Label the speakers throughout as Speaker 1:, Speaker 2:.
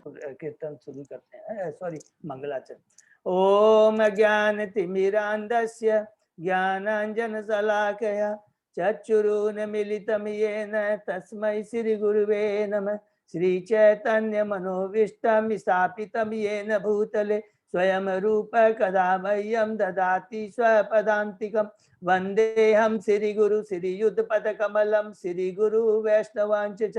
Speaker 1: कीर्तन शुरू करते हैं, सॉरी मंगलाचरण। ओम ज्ञानतिमिरान्धस्य ज्ञानाञ्जनशलाकया चक्षुरुन्मीलितं येन तस्मै श्रीगुरुवे नमः। श्रीचैतन्यमनोभीष्टं स्थापितं येन भूतले स्वयं रूप कदा मह्यं ददाति स्वपदान्तिकं। वन्देऽहं श्रीगुरु श्रीयुतपदकमलं श्रीगुरु वैष्णवांश्च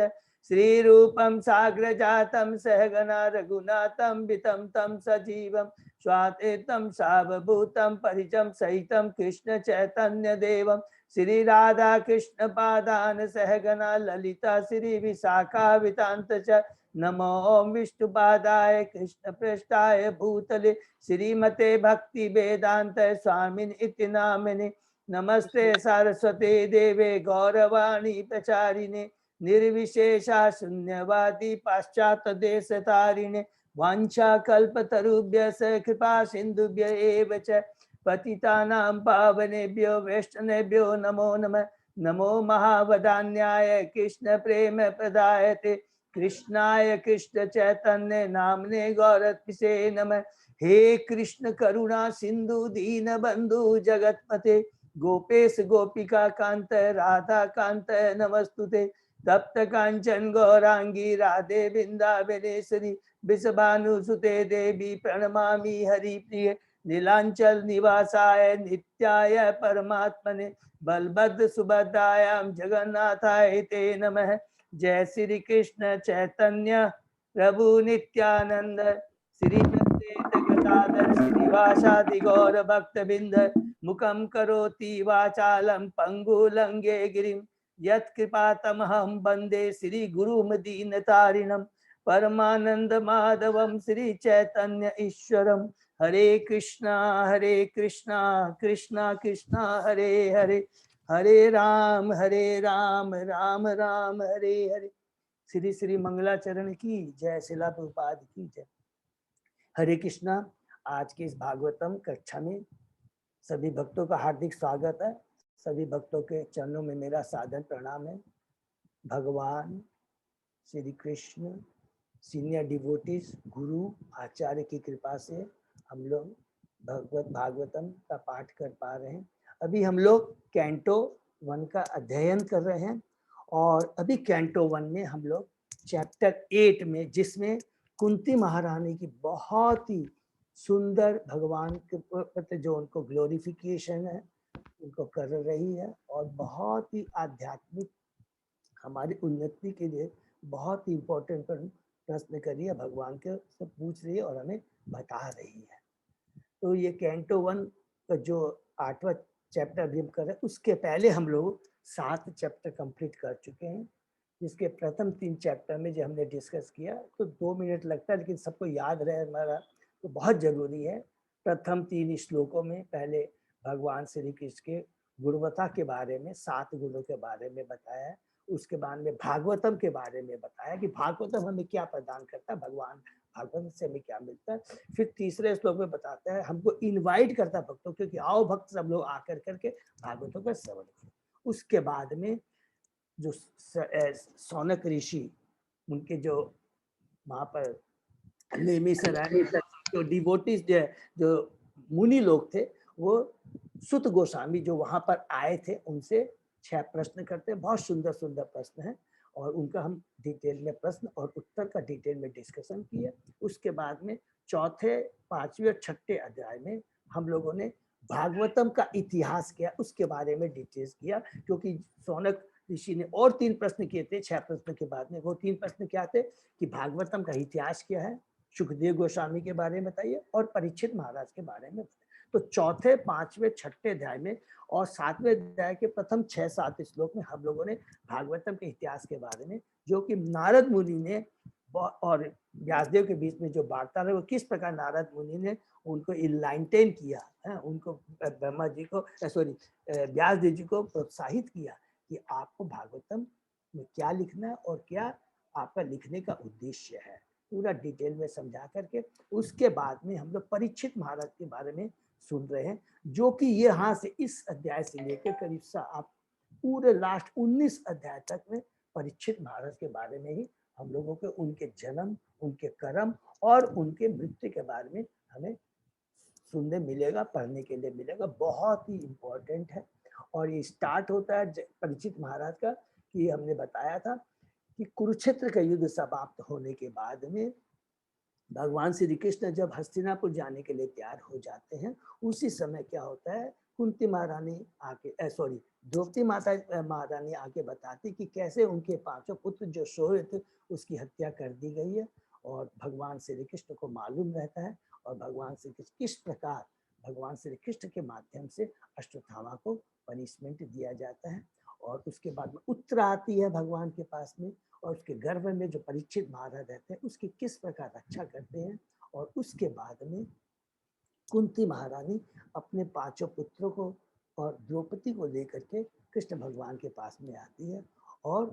Speaker 1: श्रीरूपं साग्रजातं सहगना रघुनाथं वितं तं सजीवं स्वाद्वैतं सावभूतं परिचं सहितं कृष्ण चैतन्य देवं श्री राधा कृष्ण पादान सहगना ललिता श्री विशाखा वितांत च। नमो विष्णुपादाय कृष्ण पृष्ठाय भूतले श्रीमते भक्ति वेदांत स्वामिन इति नामिने। नमस्ते सरस्वते देवे गौरवाणी प्रचारिणे निर्विशेषा शून्यवादी पाश्चात्य देश तारिणे। वांछा कल्पतरुभ्यः कृपा सिंधुभ्य एव च पतितानां पावनेभ्यो वैष्णवेभ्यो नमो नमः। नमो महावदान्याय कृष्ण प्रेम प्रदायते कृष्णाय कृष्ण चैतन्य नामने गौरत्से नमः। हे कृष्ण करुणा सिंधु दीन बंधु जगतपते गोपेश गोपिका कांत राधा कांत नमस्तुते। तप्त कांचन गौरांगी राधे वृंदावनेश्वरी वृषभानुसुते देवी प्रणमामि हरिप्रिय। नीलांचल निवासाय नित्याय परमात्मने बलभद्र सुभद्रायां जगन्नाथाय ते नमः। जय श्री कृष्ण चैतन्य प्रभु नित्यानंद श्री गदाधर श्रीवासादि गौर भक्तबिंद मुखम करोति वाचालम पंगुलंगे गिरिम यत्कृपातमहं वंदे श्री गुरुमदीनतारिणं परमानंद माधवम श्री चैतन्य ईश्वरम। हरे कृष्णा कृष्णा कृष्णा हरे हरे हरे राम राम राम हरे हरे। श्री श्री मंगलाचरण की जय, शिला प्रभुपाद की जय। हरे कृष्णा। आज के इस भागवतम कक्षा में सभी भक्तों का हार्दिक स्वागत है। सभी भक्तों के चरणों में मेरा सादर प्रणाम है। भगवान श्री कृष्ण सीनियर डिवोटीज गुरु आचार्य की कृपा से हम लोग भागवतम का पाठ कर पा रहे हैं। अभी हम लोग कैंटो 1 का अध्ययन कर रहे हैं और अभी कैंटो 1 में हम लोग चैप्टर 8 में, जिसमें कुंती महारानी की बहुत ही सुंदर भगवान के प्रति जो उनको ग्लोरिफिकेशन है उनको कर रही है और बहुत ही आध्यात्मिक हमारी उन्नति के लिए बहुत ही इम्पोर्टेंट प्रश्न कर रही है, भगवान के से पूछ रही है और हमें बता रही है। तो ये कैंटो 1 का जो 8वां चैप्टर अभी हम कर रहे हैं, उसके पहले हम लोग 7 चैप्टर कंप्लीट कर चुके हैं, जिसके प्रथम 3 चैप्टर में जो हमने डिस्कस किया तो 2 मिनट लगता है, लेकिन सबको याद रहे हमारा तो बहुत जरूरी है। प्रथम 3 श्लोकों में पहले भगवान श्री कृष्ण के गुणवत्ता के बारे में, 7 गुणों के बारे में बताया है। उसके बाद में भागवतम के बारे में बताया कि भागवतम हमें क्या प्रदान करता है, भगवान भागवत से हमें क्या मिलता है। फिर तीसरे श्लोक में बताता है, हमको इनवाइट करता है भक्तों, क्योंकि आओ भक्त सब लोग आकर करके भागवतों का श्रवण करो। उसके बाद में जो सौनक ऋषि, उनके जो वहां पर जो डिवोटीज जो मुनि लोग थे, वो सुत गोस्वामी जो वहां पर आए थे, उनसे 6 प्रश्न करते हैं। बहुत सुंदर सुंदर प्रश्न है और उनका हम डिटेल में प्रश्न और उत्तर का डिटेल में डिस्कशन किया। उसके बाद में चौथे, 5वें और 6ठे अध्याय में हम लोगों ने भागवतम का इतिहास किया, उसके बारे में डिटेल्स किया, क्योंकि सौनक ऋषि ने और 3 प्रश्न किए थे 6 प्रश्न के बाद में। वो 3 प्रश्न क्या थे कि भागवतम का इतिहास क्या है, सुखदेव गोस्वामी के बारे में बताइए और परीक्षित महाराज के बारे में। तो चौथे, 5वें, 6ठे अध्याय में और 7वें अध्याय के प्रथम 6-7 श्लोक में हम लोगों ने भागवतम के इतिहास के बारे में, जो कि नारद मुनि ने और व्यासदेव के बीच में जो वार्ता है, वो किस प्रकार नारद मुनि ने उनको इनलाइटन किया है, उनको ब्रह्मा जी को व्यासदेव जी को प्रोत्साहित किया कि आपको भागवतम में क्या लिखना है और क्या आपका लिखने का उद्देश्य है, पूरा डिटेल में समझा करके। उसके बाद में हम लोग परीक्षित महाराज के बारे में सुन रहे हैं, जो कि ये यहाँ से इस अध्याय से लेकर करीब आप पूरे लास्ट 19 अध्याय तक में परीक्षित महाराज के बारे में ही हम लोगों के उनके जन्म, उनके कर्म और उनके मृत्यु के बारे में हमें सुनने मिलेगा, पढ़ने के लिए मिलेगा। बहुत ही इम्पोर्टेंट है। और ये स्टार्ट होता है परीक्षित महाराज का, कि हमने बताया था कि कुरुक्षेत्र का युद्ध समाप्त होने के बाद में भगवान श्री कृष्ण जब हस्तिनापुर जाने के लिए तैयार हो जाते हैं, उसी समय क्या होता है, कुंती महारानी आके सॉरी द्रौपदी महारानी आके बताती कि कैसे उनके पांचों पुत्र जो सोए थे उसकी हत्या कर दी गई है। और भगवान श्री कृष्ण को मालूम रहता है, और भगवान श्री कृष्ण किस प्रकार भगवान श्री कृष्ण के माध्यम से अश्वत्थामा को पनिशमेंट दिया जाता है। और उसके बाद में उत्तरा आती है भगवान के पास में, और उसके गर्भ में जो परीक्षित महाराज रहते हैं उसकी किस प्रकार रक्षा करते हैं। और उसके बाद में कुंती महारानी अपने पांचों पुत्रों को और द्रौपदी को लेकर के कृष्ण भगवान के पास में आती है, और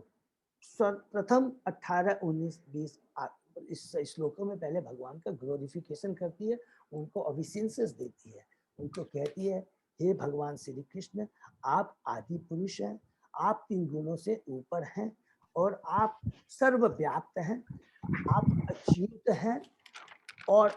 Speaker 1: प्रथम 18, 19, 20 इस श्लोकों में पहले भगवान का ग्लोरिफिकेशन करती है, उनको अभिसेंसेस देती है, उनको कहती है, हे भगवान श्री कृष्ण, आप आदि पुरुष हैं, आप 3 गुणों से ऊपर हैं, और आप सर्वव्याप्त हैं, आप अच्युत हैं, और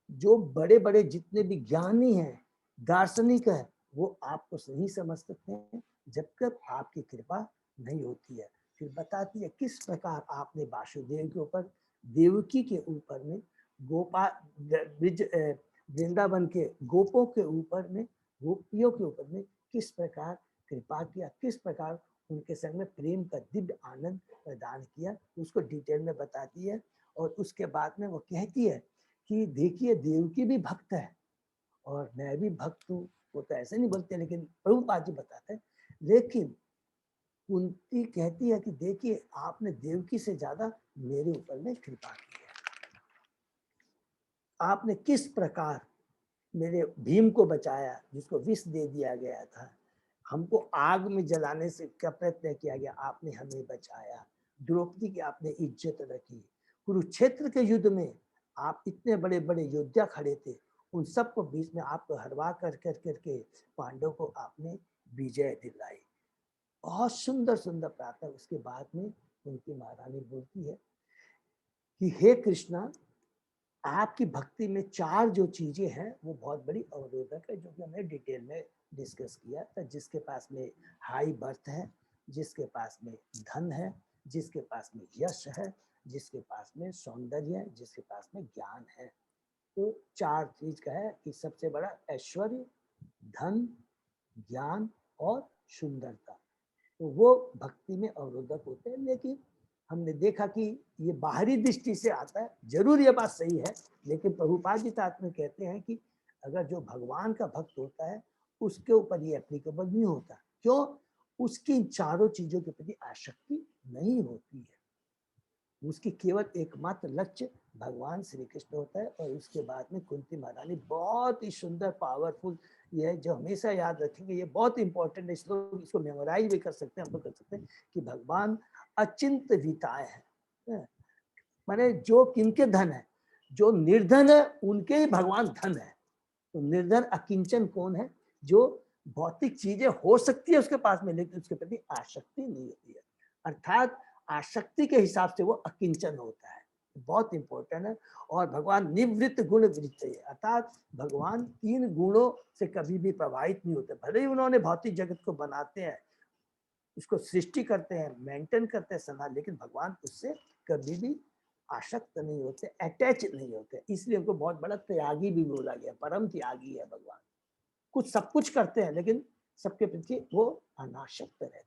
Speaker 1: जो बड़े बड़े जितने भी ज्ञानी हैं, दार्शनिक हैं, वो आपको नहीं समझ सकते हैं जब तक आपकी कृपा नहीं होती है। फिर बताती है किस प्रकार आपने वासुदेव के ऊपर, देवकी के ऊपर में, वृंदावन के गोपों के ऊपर में, गोपियों के ऊपर में किस प्रकार कृपा किया, किस प्रकार उनके संग में प्रेम का दिव्य आनंद प्रदान किया, उसको डिटेल में बताती है। और उसके बाद में वो कहती है कि देखिए देवकी भी भक्त है और मैं भी भक्त हूँ। वो तो ऐसे नहीं बोलते, लेकिन प्रभुपाद जी बताते हैं। लेकिन कुंती कहती है कि देखिए आपने देवकी से ज्यादा मेरे ऊपर में कृपा की है। आपने किस प्रकार मेरे भीम को बचाया, जिसको विष दे दिया गया था, हमको आग में जलाने से का प्रयत्न किया गया, आपने हमें बचाया। द्रौपदी की आपने इज्जत रखी। कुरुक्षेत्र के युद्ध में आप इतने बड़े बड़े योद्धा खड़े थे, उन सबको बीच में आपको हरवा कर करके पांडव को आपने विजय दिलाई। बहुत सुंदर सुंदर प्रार्थना। उसके बाद में उनकी महारानी बोलती है कि हे कृष्णा, आपकी भक्ति में 4 जो चीजें हैं वो बहुत बड़ी अवरोधक है, जो कि हमने डिटेल में डिस्कस किया था। जिसके पास में हाई बर्थ है, जिसके पास में धन है, जिसके पास में यश है, जिसके पास में सौंदर्य है, जिसके पास में ज्ञान है। तो 4 चीज का है कि सबसे बड़ा ऐश्वर्य, धन, ज्ञान और सुंदरता। तो वो भक्ति में अवरोधक होते हैं। लेकिन हमने देखा कि ये बाहरी दृष्टि से आता है, जरूर ये बात सही है, लेकिन प्रभुपाद जी तात में कहते हैं कि अगर जो भगवान का भक्त होता है उसके ऊपर ये एप्लीकेबल नहीं होता। क्यों? उसकी इन चारों चीजों के प्रति आसक्ति नहीं होती है। उसकी केवल एकमात्र लक्ष्य भगवान श्री कृष्ण होता है। और उसके बाद में कुंती महारानी बहुत ही सुंदर पावरफुल, ये जो हमेशा याद रखेंगे, ये बहुत इंपॉर्टेंट है, इसको मेमोराइज भी कर सकते हैं, हम लोग कर सकते हैं कि भगवान अचिंत विताय है। माने जो किनके धन है, जो निर्धन है उनके ही भगवान धन है। तो निर्धन अकिंचन कौन है? जो भौतिक चीजें हो सकती है उसके पास में, लेकिन उसके प्रति आसक्ति नहीं होती है। अर्थात आसक्ति के हिसाब से वो अकिंचन होता है। बहुत इंपॉर्टेंट है। और भगवान निवृत्त गुण वृत्त है, अर्थात भगवान 3 गुणों से कभी भी प्रभावित नहीं होते। भले ही उन्होंने भौतिक जगत को बनाते हैं, उसको सृष्टि करते हैं, मेंटेन करते हैं सदा, लेकिन भगवान उससे कभी भी आसक्त नहीं होते, अटैच नहीं होते। इसलिए उनको बहुत बड़ा त्यागी भी बोला गया, परम त्यागी है भगवान। कुछ सब कुछ करते हैं लेकिन सबके प्रति वो अनासक्त रहते हैं।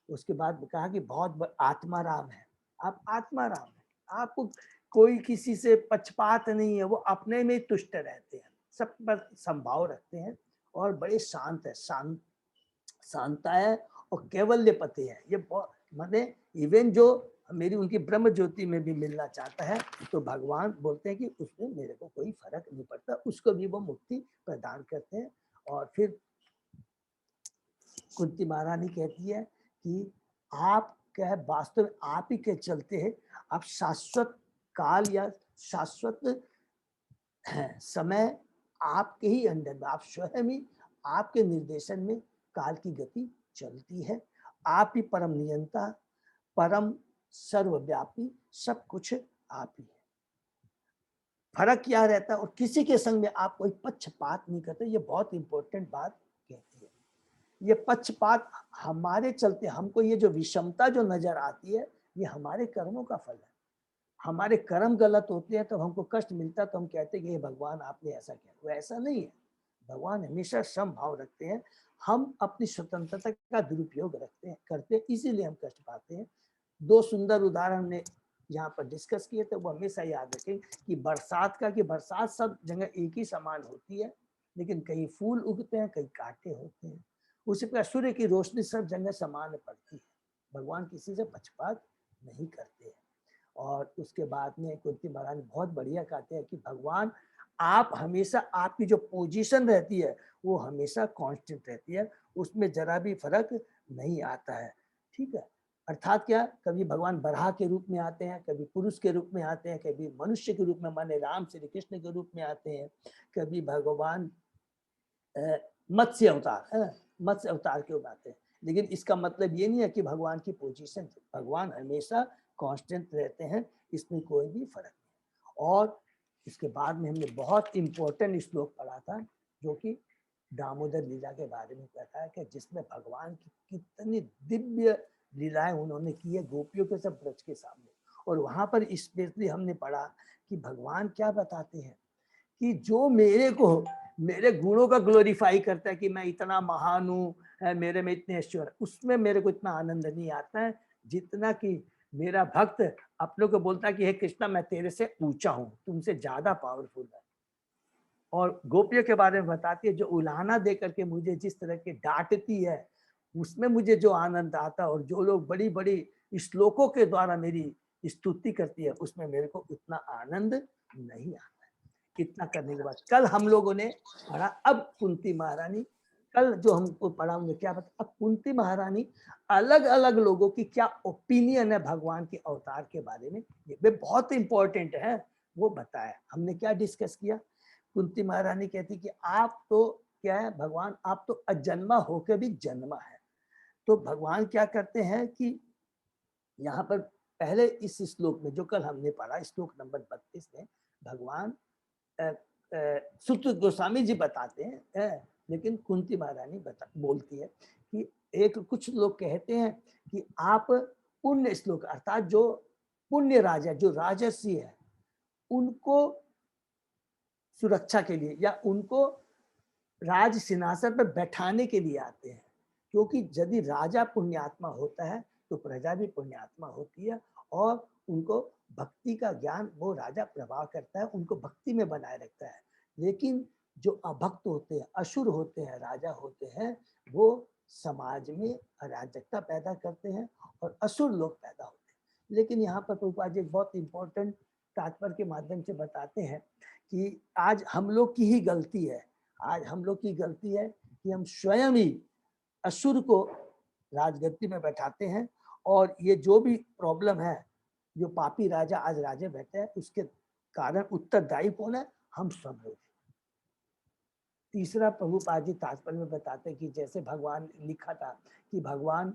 Speaker 1: उसके बाद कहा कि बहुत आत्माराम है। आप आत्माराम है, आपको कोई किसी से पक्षपात नहीं है, वो अपने में तुष्ट रहते हैं, सब पर संभाव रखते हैं, और बड़े शांत है, शांता है, और कैवल्य पति है। ये बहुत माने इवन जो मेरी उनकी ब्रह्म ज्योति में भी मिलना चाहता है, तो भगवान बोलते हैं कि उसमें मेरे को कोई फर्क नहीं पड़ता, उसको भी वो मुक्ति प्रदान करते हैं। और फिर कुंती महारानी कहती है कि आप क्या है, वास्तव में आप ही के चलते हैं, आप शाश्वत काल या शाश्वत समय आपके ही अंडर में, आप स्वयं ही, आपके निर्देशन में काल की गति चलती है। आप ही परम नियंता, परम सर्वव्यापी, सब कुछ आप ही है। फर्क क्या रहता है, और किसी के संग में आप कोई पक्षपात नहीं करते। ये बहुत इंपॉर्टेंट बात कहती है। ये पक्षपात हमारे चलते हमको ये जो विषमता जो नजर आती है, ये हमारे कर्मों का फल है। हमारे कर्म गलत होते हैं तो हमको कष्ट मिलता है, तो हम कहते हैं कि हे भगवान आपने ऐसा किया। वो ऐसा नहीं है। भगवान हमेशा सम भाव रखते हैं। हम अपनी स्वतंत्रता का दुरुपयोग रखते हैं, करते हैं, इसीलिए हम कष्ट पाते हैं। दो सुंदर उदाहरण हमने यहाँ पर डिस्कस किए थे, वो हमेशा याद रखें कि बरसात का, कि बरसात सब जगह एक ही समान होती है, लेकिन कहीं फूल उगते हैं, कहीं कांटे होते हैं। उसी प्रकार सूर्य की रोशनी सब जगह समान पड़ती है। भगवान किसी से पक्षपात नहीं करते हैं। और उसके बाद में कुंती महारानी बहुत बढ़िया कहते हैं कि भगवान आप हमेशा, आपकी जो पोजीशन रहती है वो हमेशा कांस्टेंट रहती है, उसमें जरा भी फर्क नहीं आता है। ठीक है, अर्थात क्या, कभी भगवान बराह के रूप में आते हैं, कभी पुरुष के रूप में आते हैं, कभी मनुष्य के रूप में माने राम श्री कृष्ण के रूप में आते हैं, कभी भगवान मत्स्य अवतार है, मत्स्य अवतार के ऊपर आते हैं। लेकिन इसका मतलब ये नहीं है कि भगवान की पोजीशन, भगवान हमेशा कांस्टेंट रहते हैं, इसमें कोई भी फर्क नहीं। और इसके बाद में हमने बहुत इंपॉर्टेंट श्लोक पढ़ा था, जो कि दामोदर लीला के बारे में कहता है, कि जिसमें भगवान की कितनी दिव्य लीलाएं उन्होंने की है गोपियों के सब ब्रज के सामने। और वहां पर स्पेशली हमने पढ़ा कि भगवान क्या बताते हैं कि जो मेरे को, मेरे गुणों का ग्लोरीफाई करता है कि मैं इतना महान हूँ, मेरे में इतने ऐश्वर्य, उसमें मेरे को इतना आनंद नहीं आता है जितना कि मेरा भक्त अपनों को बोलता है कि हे कृष्णा मैं तेरे से ऊंचा हूँ, तुमसे ज्यादा पावरफुल है। और गोपियों के बारे में बताती है, जो उलाहना दे करके मुझे जिस तरह के डांटती है, उसमें मुझे जो आनंद आता है, और जो लोग बड़ी बड़ी श्लोकों के द्वारा मेरी स्तुति करती है, उसमें मेरे को उतना आनंद नहीं आता। इतना करने के बाद कल हम लोगों ने पढ़ा, अब कुंती महारानी, कल जो हमको पढ़ा उन्हें क्या बता, अब कुंती महारानी अलग अलग लोगों की क्या ओपिनियन है भगवान के अवतार के बारे में, ये बहुत इंपॉर्टेंट है, वो बताया। हमने क्या डिस्कस किया, कुंती महारानी कहती कि आप तो क्या है भगवान, आप तो अजन्मा होकर भी जन्मा है। तो भगवान क्या करते हैं कि यहाँ पर पहले इस श्लोक में जो कल हमने पढ़ा, श्लोक नंबर 32 में भगवान सुत गोस्वामी जी बताते हैं, लेकिन कुंती महारानी बोलती है कि एक कुछ लोग कहते हैं कि आप पुण्य श्लोक, अर्थात जो पुण्य राजा, जो राजसी है, उनको सुरक्षा के लिए या उनको राज सिंहासन पर बैठाने के लिए आते हैं। क्योंकि यदि राजा पुण्यात्मा होता है तो प्रजा भी पुण्यात्मा होती है, और उनको भक्ति का ज्ञान वो राजा प्रभाव करता है, उनको भक्ति में बनाए रखता है। लेकिन जो अभक्त होते हैं, असुर होते हैं, राजा होते हैं, वो समाज में अराजकता पैदा करते हैं और असुर लोग पैदा होते हैं। लेकिन यहाँ पर प्रभुपाद जी बहुत इंपॉर्टेंट तात्पर्य के माध्यम से बताते हैं कि आज हम लोग की ही गलती है, आज हम लोग की गलती है कि हम स्वयं ही असुर को राजगद्दी में बैठाते हैं, और ये जो भी प्रॉब्लम है, जो पापी राजा आज राजे बैठे हैं, उसके कारण उत्तरदायी कौन है, हम सब लोग। तीसरा प्रभुपाद जी तात्पर्य में बताते हैं कि जैसे भगवान लिखा था कि भगवान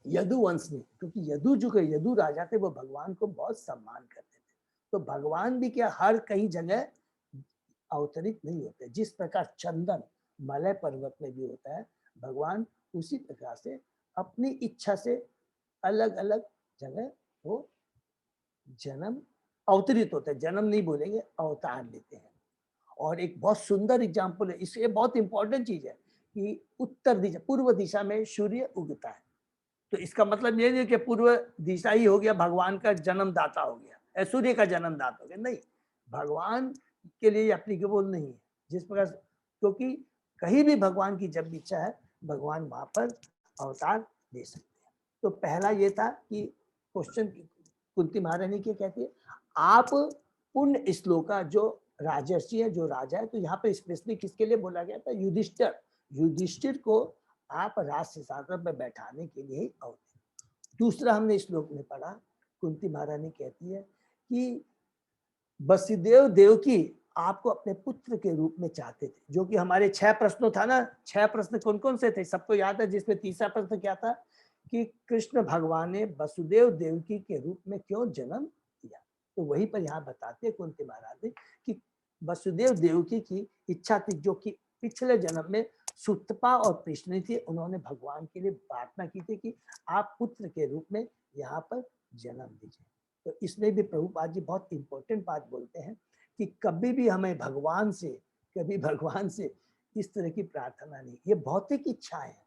Speaker 1: यदु वंश में, क्योंकि यदु जो यदु राजा थे वो भगवान को बहुत सम्मान करते थे, तो भगवान भी क्या हर कहीं जगह अवतरित नहीं होते। जिस प्रकार चंदन मलय पर्वत में भी होता है, भगवान उसी प्रकार से अपनी इच्छा से अलग अलग जगह वो जन्म अवतरित होते हैं, जन्म नहीं बोलेंगे, अवतार लेते हैं। और एक बहुत सुंदर एग्जाम्पल है, इससे बहुत इंपॉर्टेंट चीज है कि उत्तर दिशा, पूर्व दिशा में सूर्य उगता है, तो इसका मतलब ये नहीं कि पूर्व दिशा ही हो गया भगवान का जन्मदाता हो गया, सूर्य का जन्मदाता हो गया, नहीं, भगवान के लिए एप्लीकेबल नहीं है। जिस प्रकार, क्योंकि कहीं भी भगवान की जब इच्छा है, भगवान वहां पर अवतार दे सकते हैं। तो पहला ये था कि क्वेश्चन कुंती महारानी क्या कहती है, आप पुण्य श्लोका, जो राजर्षि है, जो राजा है, तो यहाँ पर स्पेशली किसके लिए बोला गया था, युधिष्ठिर, युधिष्ठिर को आप राज सिंहासन पर बैठाने के लिए ही अवतरे। दूसरा हमने श्लोक में पढ़ा, कुंती महारानी कहती है कि वसुदेव देवकी आपको अपने पुत्र के रूप में चाहते थे, जो कि हमारे 6 प्रश्नों था ना, 6 प्रश्न कौन कौन से थे, सबको याद है, जिसमें तीसरा प्रश्न क्या था कि कृष्ण भगवान ने वसुदेव देवकी के रूप में क्यों जन्म दिया। तो वहीं पर यहाँ बताते हैं कुंती महाराज ने कि वसुदेव देवकी की इच्छा थी, जो कि पिछले जन्म में सुतपा और कृष्ण थी, उन्होंने भगवान के लिए प्रार्थना की थी कि आप पुत्र के रूप में यहाँ पर जन्म दीजिए। तो इसमें भी प्रभुपाद जी बहुत इंपॉर्टेंट बात बोलते हैं कि कभी भी हमें भगवान से इस तरह की प्रार्थना नहीं, ये भौतिक इच्छा है।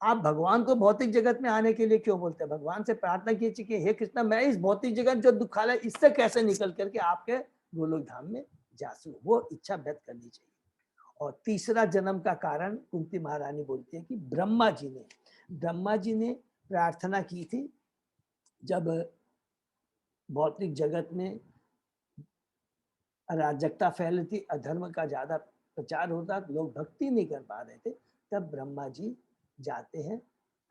Speaker 1: आप भगवान को भौतिक जगत में आने के लिए क्यों बोलते हैं? भगवान से प्रार्थना कीजिए कि हे कृष्णा, मैं इस भौतिक जगत जो दुखालय इससे कैसे निकल करके आपके गोलोक धाम में जा सकूं, वो इच्छा व्यक्त करनी चाहिए। और तीसरा जन्म का कारण कुंती महारानी बोलती है कि ब्रह्मा जी ने प्रार्थना की थी, जब भौतिक जगत में अराजकता फैली थी, अधर्म का ज्यादा प्रचार होता, लोग भक्ति नहीं कर पा रहे थे, तब ब्रह्मा जी जाते हैं।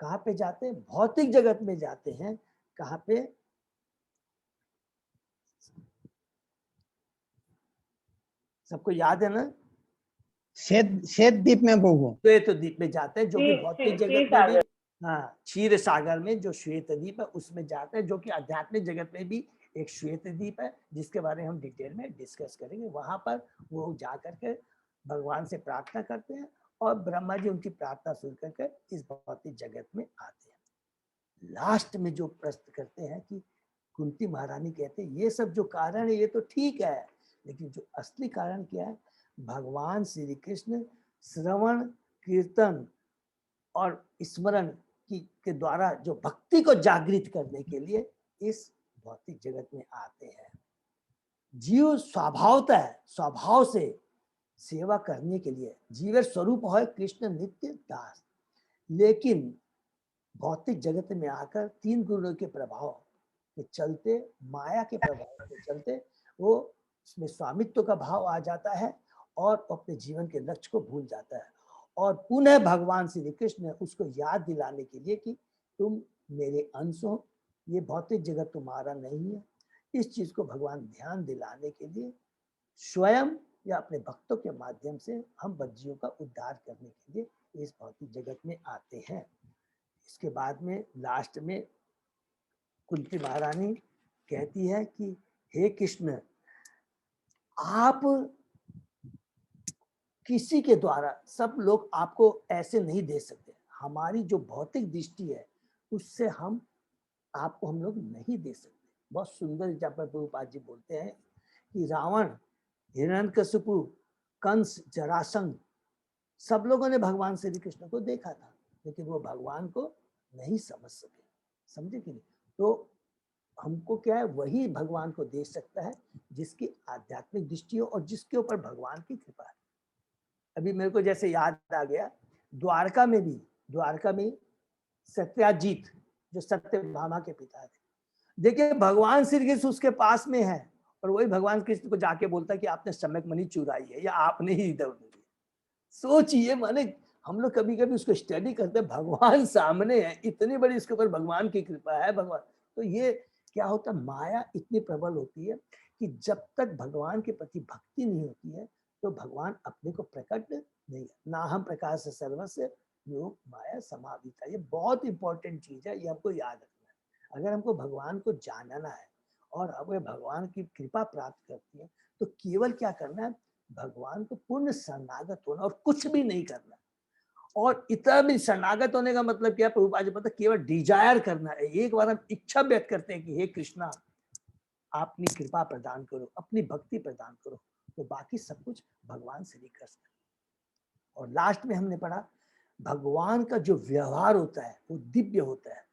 Speaker 1: कहाँ पे जाते हैं? भौतिक जगत में जाते हैं। कहाँ पे? सबको याद है ना?
Speaker 2: श्वेत द्वीप में प्रभु,
Speaker 1: श्वेत द्वीप में जाते हैं, जो कि भौतिक जगत में भी, हाँ, क्षीर सागर में जो श्वेत द्वीप है उसमें जाते हैं, जो कि आध्यात्मिक जगत में भी एक श्वेत द्वीप है, जिसके बारे में हम डिटेल में डिस्कस करेंगे। वहां पर वो जा करके भगवान से प्रार्थना करते हैं और ब्रह्मा जी उनकी प्रार्थना सुन करके इस भौतिक जगत में आते हैं। लास्ट में जो प्रश्न करते हैं कि कुंती महारानी कहते हैं ये सब जो कारण है ये तो ठीक है, लेकिन जो असली कारण क्या है? भगवान श्री कृष्ण श्रवण कीर्तन और स्मरण की के द्वारा जो भक्ति को जागृत करने के लिए इस भौतिक जगत में आते हैं। जीव स्वभाव से सेवा करने के लिए, जीव स्वरूप है कृष्ण नित्य दास, लेकिन भौतिक जगत में आकर तीन गुणों के प्रभाव के चलते, माया के प्रभाव के चलते वो उसमें स्वामित्व का भाव आ जाता है और अपने जीवन के लक्ष्य को भूल जाता है। और पुनः भगवान श्री कृष्ण उसको याद दिलाने के लिए कि तुम मेरे अंश हो, ये भौतिक जगत तुम्हारा नहीं है, इस चीज को भगवान ध्यान दिलाने के लिए स्वयं या अपने भक्तों के माध्यम से हम बच्चियों का उद्धार करने के लिए इस भौतिक जगत में आते हैं। इसके बाद में लास्ट में कुंती महारानी कहती है कि हे कृष्ण, आप किसी के द्वारा, सब लोग आपको ऐसे नहीं दे सकते, हमारी जो भौतिक दृष्टि है उससे हम आपको हम लोग नहीं दे सकते। बहुत सुंदर जहाँ पर प्रभुपाद जी बोलते हैं कि रावण, हिरण्यकशिपु, कंस, जरासंध, सब लोगों ने भगवान श्री कृष्ण को देखा था, लेकिन वो भगवान को नहीं समझ सके। समझे कि नहीं? तो हमको क्या है, वही भगवान को देख सकता है जिसकी आध्यात्मिक दृष्टि हो और जिसके ऊपर भगवान की कृपा है। अभी मेरे को जैसे याद आ गया, द्वारका में सत्याजीत जो सत्यभामा के पिता थे, देखिए भगवान श्री कृष्ण उसके पास में है और वही भगवान कृष्ण को जाके बोलता है कि आपने सम्यक मणि चुराई है या आपने ही इधर उधर। सोचिए, माने हम लोग कभी कभी उसको स्टडी करते हैं, भगवान सामने है, इतनी बड़ी इसके ऊपर भगवान की कृपा है। भगवान, तो ये क्या होता है, माया इतनी प्रबल होती है कि जब तक भगवान के प्रति भक्ति नहीं होती है तो भगवान अपने को प्रकट नहीं, ना हम प्रकाश से सर्वस्य योग माया समाविता। ये बहुत इंपॉर्टेंट चीज है, ये हमको याद रखना है। अगर हमको भगवान को जानना है और हमें भगवान की कृपा प्राप्त करती है तो केवल क्या करना है, भगवान को पूर्ण शरणागत होना और कुछ भी नहीं करना। और इतना भी शरणागत होने का मतलब क्या है, प्रभुपाद जी पता, केवल डिजायर करना है। एक बार हम इच्छा व्यक्त करते हैं कि हे कृष्णा, अपनी कृपा प्रदान करो, अपनी भक्ति प्रदान करो, तो बाकी सब कुछ भगवान श्री कृष्ण। और लास्ट में हमने पढ़ा, भगवान का जो व्यवहार होता है वो दिव्य होता है।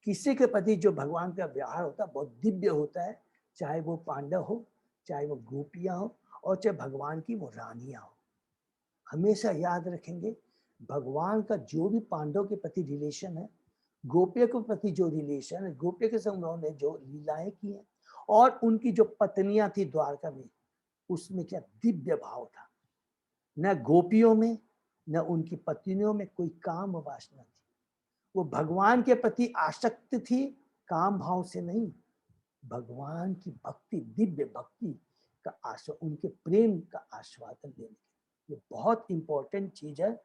Speaker 1: किसी के प्रति जो भगवान का व्यवहार होता है बहुत दिव्य होता है, चाहे वो पांडव हो, चाहे वो गोपियां हो, और चाहे भगवान की वो रानियां हो। हमेशा याद रखेंगे, भगवान का जो भी पांडव के प्रति रिलेशन है, गोपियों के प्रति जो रिलेशन है, गोपियों के संग उन्होंने जो लीलाएं की हैं, और उनकी जो पत्नियां थी द्वारका में, उसमें क्या दिव्य भाव था। न गोपियों में न उनकी पत्नियों में कोई काम वासना थी। वो भगवान के प्रति आसक्त थी, काम भाव से नहीं, भगवान की भक्ति, दिव्य भक्ति का उनके प्रेम का आस्वादन लेने के। ये बहुत इंपॉर्टेंट चीज है।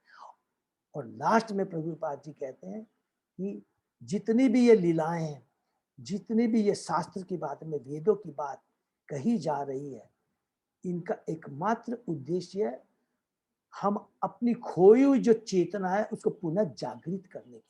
Speaker 1: और लास्ट में प्रभुपाद जी कहते हैं कि जितनी भी ये लीलाएं हैं जितनी भी ये शास्त्र की बात में, वेदों की बात कही जा रही है, इनका एकमात्र उद्देश्य है हम अपनी खोई हुई जो चेतना है उसको पुनः जागृत करने के लिए।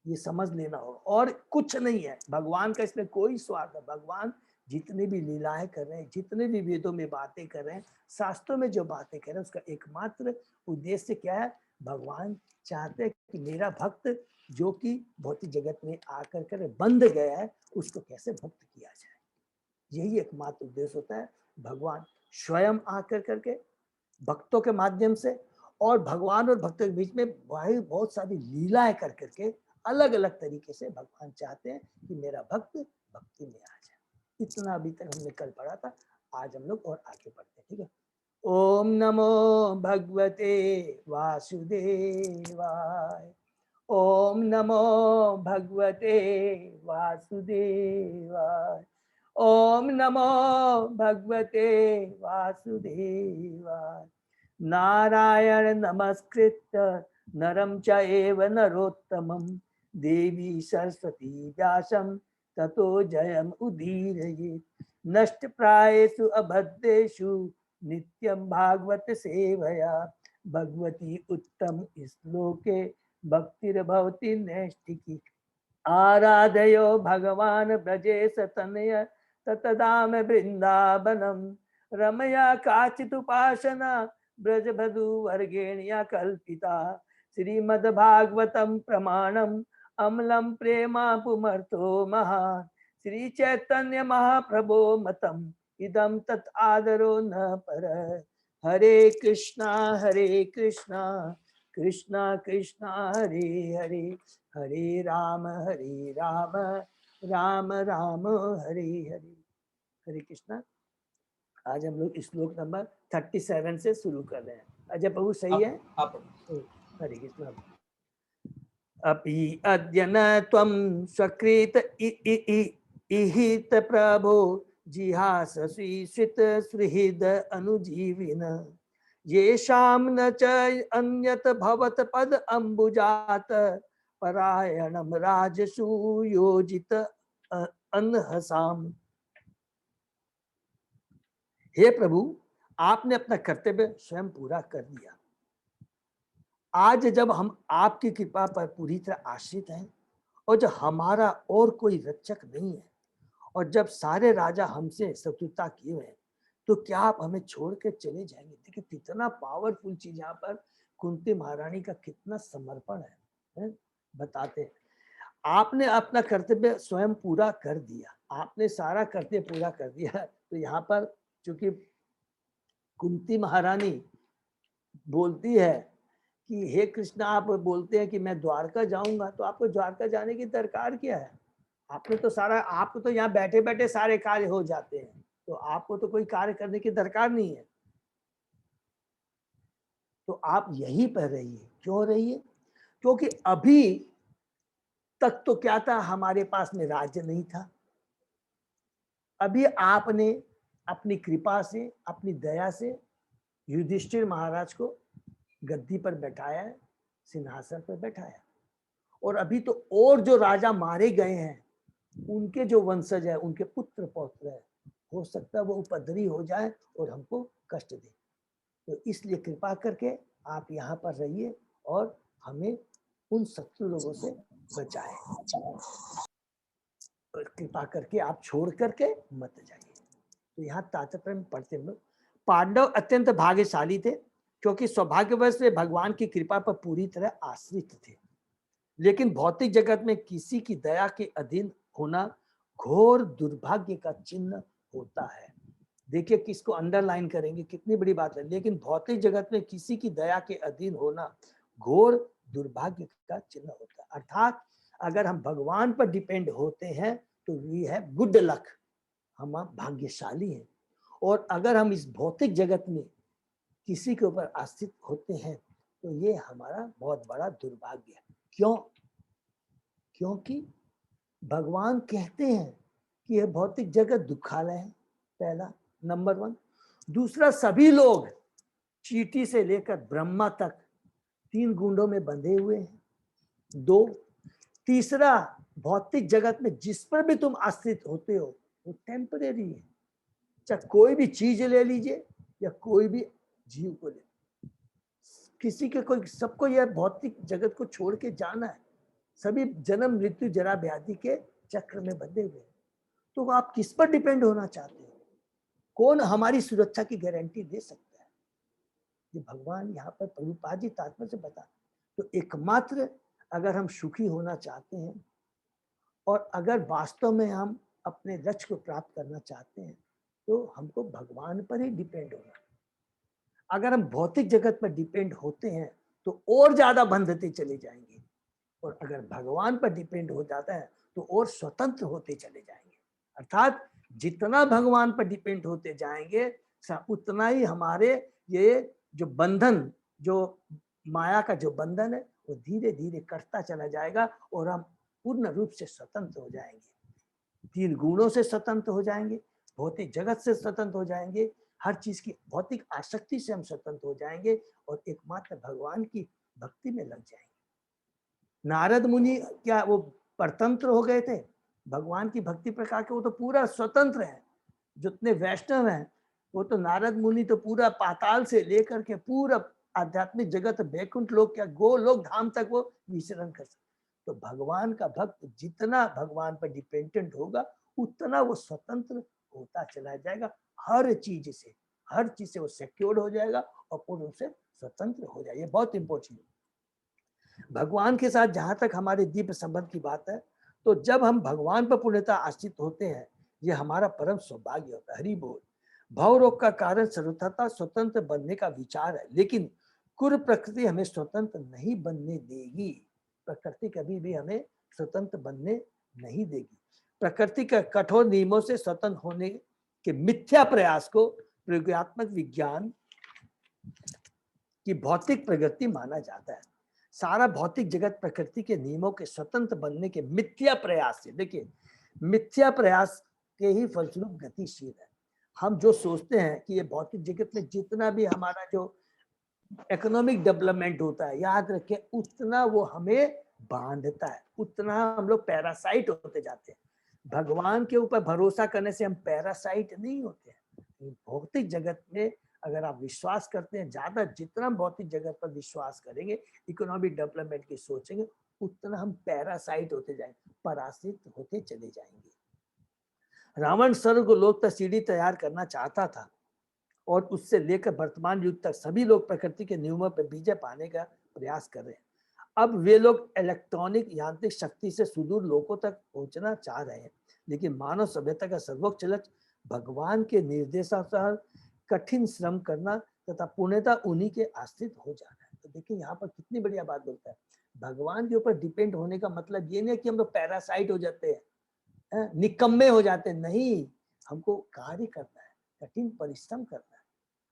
Speaker 1: ये समझ लेना होगा, और कुछ नहीं है। भगवान का इसमें कोई स्वार्थ है। भगवान जितनी भी लीलाएं कर रहे हैं, जितने भी वेदों में बातें कर रहे हैं, शास्त्रों में जो बातें कर रहे हैं, उसका एकमात्र उद्देश्य क्या है? भगवान चाहते हैं कि मेरा भक्त जो कि भौतिक जगत में आकर कर बंध गया है, उसको कैसे मुक्त किया जाए। यही एकमात्र उद्देश्य होता है। भगवान स्वयं आकर करके भक्तों के माध्यम से, और भगवान और भक्तों के बीच में बहुत सारी लीलाएं कर करके अलग अलग तरीके से भगवान चाहते हैं कि मेरा भक्त भक्ति में आ जाए। इतना अभी तक हमने कल पढ़ा था। आज हम लोग और आगे बढ़ते हैं, ठीक है। ओम नमो भगवते वासुदेवाय। ओम नमो भगवते वासुदेवाय। ओम नमो भगवते वासुदेवाय। नारायण नमस्कृत्य नरं चैव नरोत्तमं देवी सरस्वती व्यासं ततो जयम् उदीरयेत्। नष्टप्रायेषु अभद्रेषु नित्यं भागवत सेवया भगवती उत्तम श्लोके भक्तिर्भवति नैष्ठिकी। आराधयो भगवान् ब्रजेश तनय ततदाम वृंदावनम रमया काचिदुपासना ब्रजबधू वर्गेण्या कल्पिता। श्रीमद्भागवतं प्रमाणम् अम्लं प्रेमा पुमर्थो महान्। श्री चैतन्य महाप्रभो मतम् इदं तत् आदरो न पर। हरे कृष्णा कृष्णा कृष्णा हरे हरे, हरे राम राम राम हरे हरे। हरे कृष्णा। आज हम लोग श्लोक नंबर 37 से शुरू कर रहे हैं। अजय प्रभु सही है? हरे कृष्णा। अपि अद्य न त्वं स्वकृत इहित प्रभो जिहाससि श्रित सुहृद अनुजीविन। येषां न च अन्यत भवत पद अम्बुजात परायणम राजसु योजित अनहसाम। हे प्रभु, आपने अपना कर्तव्य स्वयं पूरा कर दिया। आज जब हम आपकी कृपा पर पूरी तरह आश्रित हैं, और जब हमारा और कोई रक्षक नहीं है, और जब सारे राजा हमसे शत्रुता किए हुए हैं, तो क्या आप हमें छोड़ के चले जाएंगे? देखिए कितना पावरफुल चीज यहाँ पर कुंती महारानी का कितना समर्पण है? बताते हैं आपने अपना कर्तव्य स्वयं पूरा कर दिया, आपने सारा कर्तव्य पूरा कर दिया। तो यहाँ पर चूंकि कुंती महारानी बोलती है कि हे कृष्ण, आप बोलते हैं कि मैं द्वारका जाऊंगा, तो आपको द्वारका जाने की दरकार क्या है? आपने तो सारा, आपको तो यहाँ बैठे बैठे सारे कार्य हो जाते हैं, तो आपको तो कोई कार्य करने की दरकार नहीं है। तो आप यहीं पर रहिए। क्यों रहिए? क्योंकि अभी तक तो क्या था, हमारे पास में राज्य नहीं था। अभी आपने अपनी कृपा से, अपनी दया से युधिष्ठिर महाराज को गद्दी पर बैठाया है, सिंहासन पर बैठाया। और अभी तो और जो राजा मारे गए हैं, उनके जो वंशज है, उनके पुत्र पौत्र है, हो सकता है वो उपद्रवी हो जाए और हमको कष्ट दे। तो इसलिए कृपा करके आप यहाँ पर रहिए और हमें उन शत्रु लोगों से बचाए। कृपा करके आप छोड़ करके मत जाइए। तो यहाँ तात्पर्य में पढ़ते हैं, पांडव अत्यंत भाग्यशाली थे, क्योंकि सौभाग्यवश वे भगवान की कृपा पर पूरी तरह आश्रित थे। लेकिन भौतिक जगत में किसी की दया के अधीन होना घोर दुर्भाग्य का चिन्ह होता है। देखिए किसको अंडरलाइन करेंगे, कितनी बड़ी बात है। लेकिन भौतिक जगत में किसी की दया के अधीन होना घोर दुर्भाग्य का चिन्ह होता है। अर्थात अगर हम भगवान पर डिपेंड होते हैं तो ये है गुड लक, हम भाग्यशाली हैं। और अगर हम इस भौतिक जगत में किसी के ऊपर आश्रित होते हैं तो ये हमारा बहुत बड़ा दुर्भाग्य है। क्यों? क्योंकि भगवान कहते हैं कि यह भौतिक जगत दुखालय है, पहला नंबर 1। दूसरा, सभी लोग चींटी से लेकर ब्रह्मा तक 3 गुंडों में बंधे हुए हैं। 2, तीसरा, भौतिक जगत में जिस पर भी तुम आश्रित होते हो वो टेम्परेरी है। चाहे कोई भी चीज ले लीजिए या कोई भी जीव को ले, किसी के कोई सबको यह भौतिक जगत को छोड़ के जाना है। सभी जन्म मृत्यु जरा व्याधि के चक्र में बंधे हुए। तो आप किस पर डिपेंड होना चाहते हो? कौन हमारी सुरक्षा की गारंटी दे सकता है? ये भगवान यहाँ पर प्रभुपाद जी तात्पर्य से बता। तो एकमात्र अगर हम सुखी होना चाहते हैं और अगर वास्तव में हम अपने लक्ष्य को प्राप्त करना चाहते हैं तो हमको भगवान पर ही डिपेंड होना। अगर हम भौतिक जगत पर डिपेंड होते हैं तो और ज्यादा बंधते चले जाएंगे, और अगर भगवान पर डिपेंड हो जाता है तो और स्वतंत्र होते चले जाएंगे। अर्थात जितना भगवान पर डिपेंड होते जाएंगे उतना ही हमारे ये जो बंधन, जो माया का जो बंधन है वो धीरे धीरे कटता चला जाएगा और हम पूर्ण रूप से स्वतंत्र हो जाएंगे। तीन गुणों से स्वतंत्र हो जाएंगे, भौतिक जगत से स्वतंत्र हो जाएंगे, हर चीज की भौतिक आसक्ति से हम स्वतंत्र हो जाएंगे और एकमात्र भगवान की भक्ति में लग जाएंगे। नारद मुनि क्या वो परतंत्र हो गए थे? भगवान की भक्ति प्रकार के वो तो पूरा स्वतंत्र है। जितने वैष्णव हैं वो तो नारद मुनि तो पूरा पाताल से लेकर के पूरा आध्यात्मिक जगत बैकुंठ लोक क्या गोलोक धाम तक वो विचरण कर सकते। तो भगवान का भक्त जितना भगवान पर डिपेंडेंट होगा उतना वो स्वतंत्र होता चला जाएगा। हर चीज से वो सिक्योर्ड हो जाएगा और पूर्ण रूप से स्वतंत्र हो जाएगा। ये बहुत इंपॉर्टेंट है। भगवान के साथ जहां तक हमारे दिव्य संबंध की बात है, तो जब हम भगवान पर पूर्णतः आश्रित होते हैं ये हमारा परम सौभाग्य होता है। हरि बोल। भव रोग का कारण सर्वथा स्वतंत्र बनने का विचार है, लेकिन कुर प्रकृति हमें स्वतंत्र नहीं बनने देगी। प्रकृति कभी भी हमें स्वतंत्र बनने नहीं देगी। प्रकृति के कठोर नियमों से स्वतंत्र होने के मिथ्या प्रयास को प्रयोगात्मक विज्ञान की भौतिक प्रगति माना जाता है। सारा भौतिक जगत प्रकृति के नियमों के स्वतंत्र बनने के मिथ्या प्रयास से, देखिए मिथ्या प्रयास के ही फलस्वरूप गतिशील है। हम जो सोचते हैं कि ये भौतिक जगत में जितना भी हमारा जो इकोनॉमिक डेवलपमेंट होता है, याद रखें उतना वो हमें बांधता है, उतना हम लोग पैरासाइट होते जाते हैं। भगवान के ऊपर भरोसा करने से हम पैरासाइट नहीं होते हैं। भौतिक जगत में अगर आप विश्वास करते हैं, ज्यादा जितना भौतिक जगत पर विश्वास करेंगे, इकोनॉमिक डेवलपमेंट की सोचेंगे, उतना हम पैरासाइट होते जाएंगे, परासित होते चले जाएंगे। रावण स्वर्ग लोक तक सीढ़ी तैयार करना चाहता था और उससे लेकर वर्तमान युग तक सभी लोग प्रकृति के नियमों पर विजय पाने का प्रयास कर रहे हैं। अब वे लोग इलेक्ट्रॉनिक यांत्रिक शक्ति से सुदूर लोकों तक पहुंचना चाह रहे हैं, लेकिन मानव सभ्यता का सर्वोच्च लक्ष्य भगवान के निर्देशानुसार कठिन श्रम करना तथा पूर्णतः उन्हीं के आश्रित हो जाना है। तो देखिए यहाँ पर कितनी बढ़िया बात बोलता है। भगवान के ऊपर डिपेंड होने का मतलब ये नहीं कि हम लोग पैरासाइट हो जाते हैं, निकम्मे हो जाते हैं, नहीं। हमको कार्य करना है, कठिन परिश्रम करना है।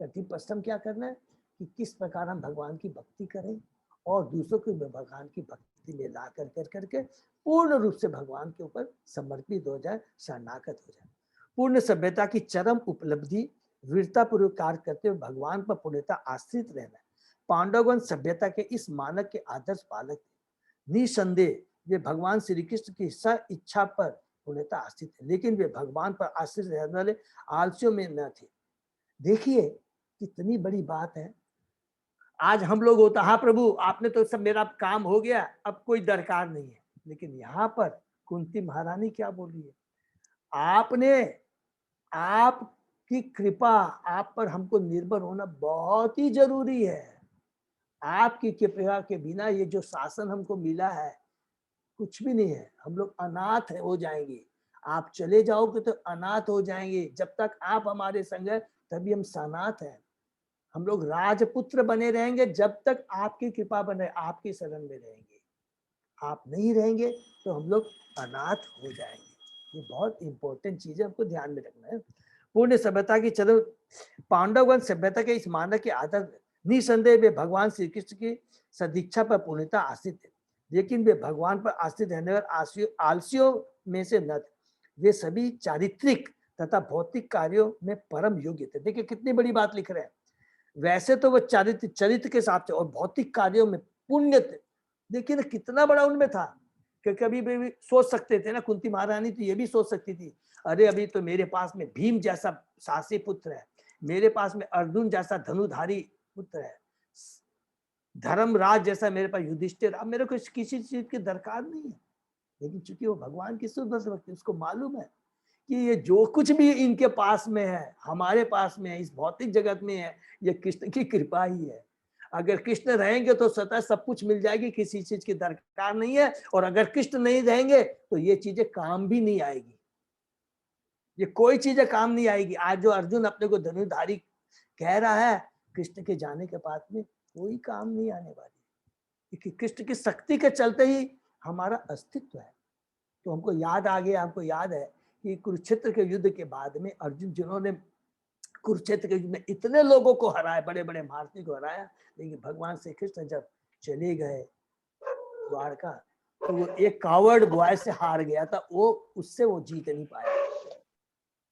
Speaker 1: कठिन परिश्रम क्या करना है कि किस प्रकार हम भगवान की भक्ति करें और दूसरों को भगवान की भक्ति में ला कर करके पूर्ण रूप से भगवान के ऊपर समर्पित हो जाए, शरणागत हो जाए। पूर्ण सभ्यता की चरम उपलब्धि वीरता पूर्वक कार्य करते हुए भगवान पर पूर्णतः आश्रित रहना है। पांडवगण सभ्यता के इस मानक के आदर्श पालक थे। निसंदेह वे भगवान श्री कृष्ण की इच्छा पर पूर्णतः आश्रित थे, लेकिन वे भगवान पर आश्रित रहने वाले आलसियों में न थे। देखिए कितनी बड़ी बात है। आज हम लोग होता, हाँ प्रभु आपने तो सब मेरा काम हो गया, अब कोई दरकार नहीं है। लेकिन यहाँ पर कुंती महारानी क्या बोल रही है? आपने आपकी कृपा, आप पर हमको निर्भर होना बहुत ही जरूरी है। आपकी कृपा के बिना ये जो शासन हमको मिला है कुछ भी नहीं है। हम लोग अनाथ हो जाएंगे। आप चले जाओगे तो अनाथ हो जाएंगे। जब तक आप हमारे संग है तभी हम सनाथ हैं। हम लोग राजपुत्र बने रहेंगे जब तक आपकी कृपा बने, आपकी शरण में रहेंगे। आप नहीं रहेंगे तो हम लोग अनाथ हो जाएंगे। ये बहुत इंपॉर्टेंट चीज है, हमको ध्यान में रखना है। पूर्ण सभ्यता की चलो पांडवगण सभ्यता के इस मानक के आदर निसंदेह वे भगवान श्री कृष्ण की सदीक्षा पर पूर्णतः आश्रित थे, लेकिन वे भगवान पर आश्रित रहने वाले आलसियों में से न थे। वे सभी चारित्रिक तथा भौतिक कार्यों में परम योग्य थे। देखिए कितनी बड़ी बात लिख रहे हैं। वैसे तो वो चरित्र के साथ थे और भौतिक कार्यों में पुण्य थे। देखिए ना कितना बड़ा उनमें था। कि कभी भी सोच सकते थे ना, कुंती महारानी तो ये भी सोच सकती थी, अरे अभी तो मेरे पास में भीम जैसा साहसी पुत्र है, मेरे पास में अर्जुन जैसा धनुधारी पुत्र है, धर्मराज जैसा मेरे पास युधिष्ठिर, अब मेरे को किसी चीज की दरकार नहीं है। लेकिन चूंकि वो भगवान की शुद्ध भक्ति, उसको मालूम है कि ये जो कुछ भी इनके पास में है, हमारे पास में है, इस भौतिक जगत में है, ये कृष्ण की कृपा ही है। अगर कृष्ण रहेंगे तो स्वतः सब कुछ मिल जाएगी, किसी चीज की दरकार नहीं है। और अगर कृष्ण नहीं रहेंगे तो ये चीजें काम भी नहीं आएगी, ये कोई चीजें काम नहीं आएगी। आज जो अर्जुन अपने को धनुधारी कह रहा है, कृष्ण के जाने के बाद में कोई काम नहीं आने वाली, क्योंकि कृष्ण की शक्ति के चलते ही हमारा अस्तित्व है। तो हमको याद आ गया, हमको याद है कि कुरुक्षेत्र के युद्ध के बाद में अर्जुन, जिन्होंने कुरुक्षेत्र के युद्ध में इतने लोगों को हराया, बड़े बड़े महारथी को हराया, लेकिन भगवान श्री कृष्ण जब चले गए द्वारका, तो वो एक कावर्ड बॉय से हार गया था, वो उससे वो जीत नहीं पाया।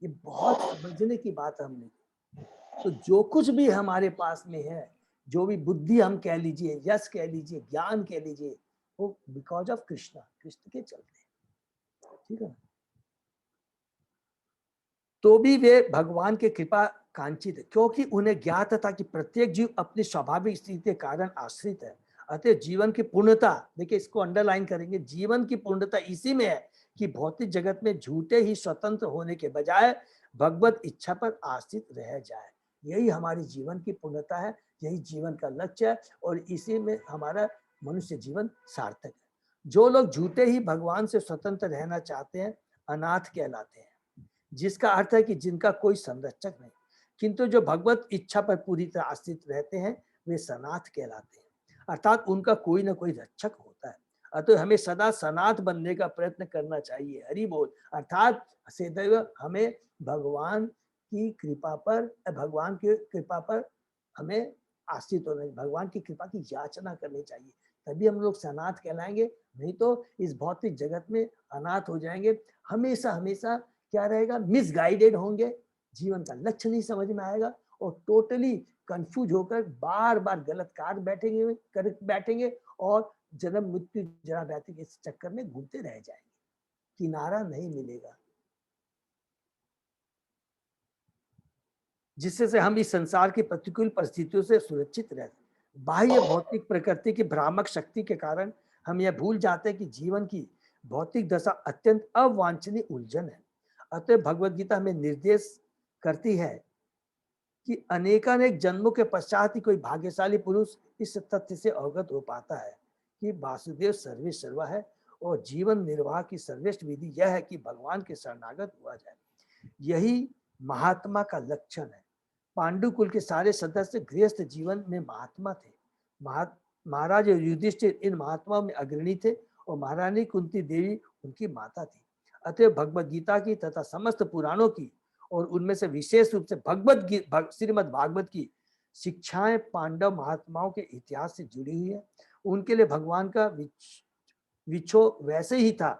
Speaker 1: ये बहुत समझने की बात हमने। तो जो कुछ भी हमारे पास में है, जो भी बुद्धि हम कह लीजिए, यश कह लीजिए, ज्ञान कह लीजिए, वो बिकॉज ऑफ कृष्णा, कृष्ण के चलते, ठीक है। तो भी वे भगवान के कृपा कांचित है, क्योंकि उन्हें ज्ञात था कि प्रत्येक जीव अपनी स्वाभाविक स्थिति के कारण आश्रित है। अतः जीवन की पूर्णता, देखिए इसको अंडरलाइन करेंगे, जीवन की पूर्णता इसी में है कि भौतिक जगत में झूठे ही स्वतंत्र होने के बजाय भगवत इच्छा पर आश्रित रह जाए। यही हमारी जीवन की पूर्णता है, यही जीवन का लक्ष्य है, और इसी में हमारा मनुष्य जीवन सार्थक है। जो लोग झूठे ही भगवान से स्वतंत्र रहना चाहते हैं, अनाथ कहलाते हैं, जिसका अर्थ है कि जिनका कोई संरक्षक नहीं। किंतु जो भगवत इच्छा पर पूरी तरह आश्रित रहते हैं, वे सनाथ कहलाते हैं, अर्थात उनका कोई ना कोई रक्षक होता है। अतः हमें सदा सनाथ बनने का प्रयत्न करना चाहिए। हरि बोल। अर्थात सदैव हमें भगवान की कृपा पर, भगवान की कृपा पर हमें आश्रित होना, भगवान की कृपा की याचना करनी चाहिए, तभी हम लोग सनाथ कहलाएंगे। नहीं तो इस भौतिक जगत में अनाथ हो जाएंगे, हमेशा हमेशा क्या रहेगा, मिसगाइडेड होंगे, जीवन का लक्ष्य नहीं समझ में आएगा, और टोटली कंफ्यूज होकर बार बार गलत कार बैठेंगे और जन्म मृत्यु जरा व्याधि के इस चक्कर में घूमते रह जाएंगे, किनारा नहीं मिलेगा, जिससे से हम इस संसार की प्रतिकूल परिस्थितियों से सुरक्षित रह। बाह्य भौतिक प्रकृति की भ्रामक शक्ति के कारण हम यह भूल जाते हैं कि जीवन की भौतिक दशा अत्यंत अवांछनीय उलझन है। अतः भगवत गीता हमें निर्देश करती है कि अनेकानेक जन्मों के पश्चात ही कोई भाग्यशाली पुरुष इस तथ्य से अवगत हो पाता है कि वासुदेव सर्वे सर्वा है, और जीवन निर्वाह की सर्वश्रेष्ठ विधि यह है कि भगवान के शरणागत हुआ जाए। यही महात्मा का लक्षण है। पांडु कुल के सारे सदस्य गृहस्थ जीवन में महात्मा थे। महाराज युधिष्ठिर इन महात्माओं में अग्रणी थे, और महारानी कुंती देवी उनकी माता थी। अतः भगवत गीता की तथा समस्त पुराणों की, और उनमें से विशेष रूप से श्रीमद् भागवत की शिक्षाएं पांडव महात्माओं के इतिहास से जुड़ी हुई है। उनके लिए भगवान का विछो वैसे ही था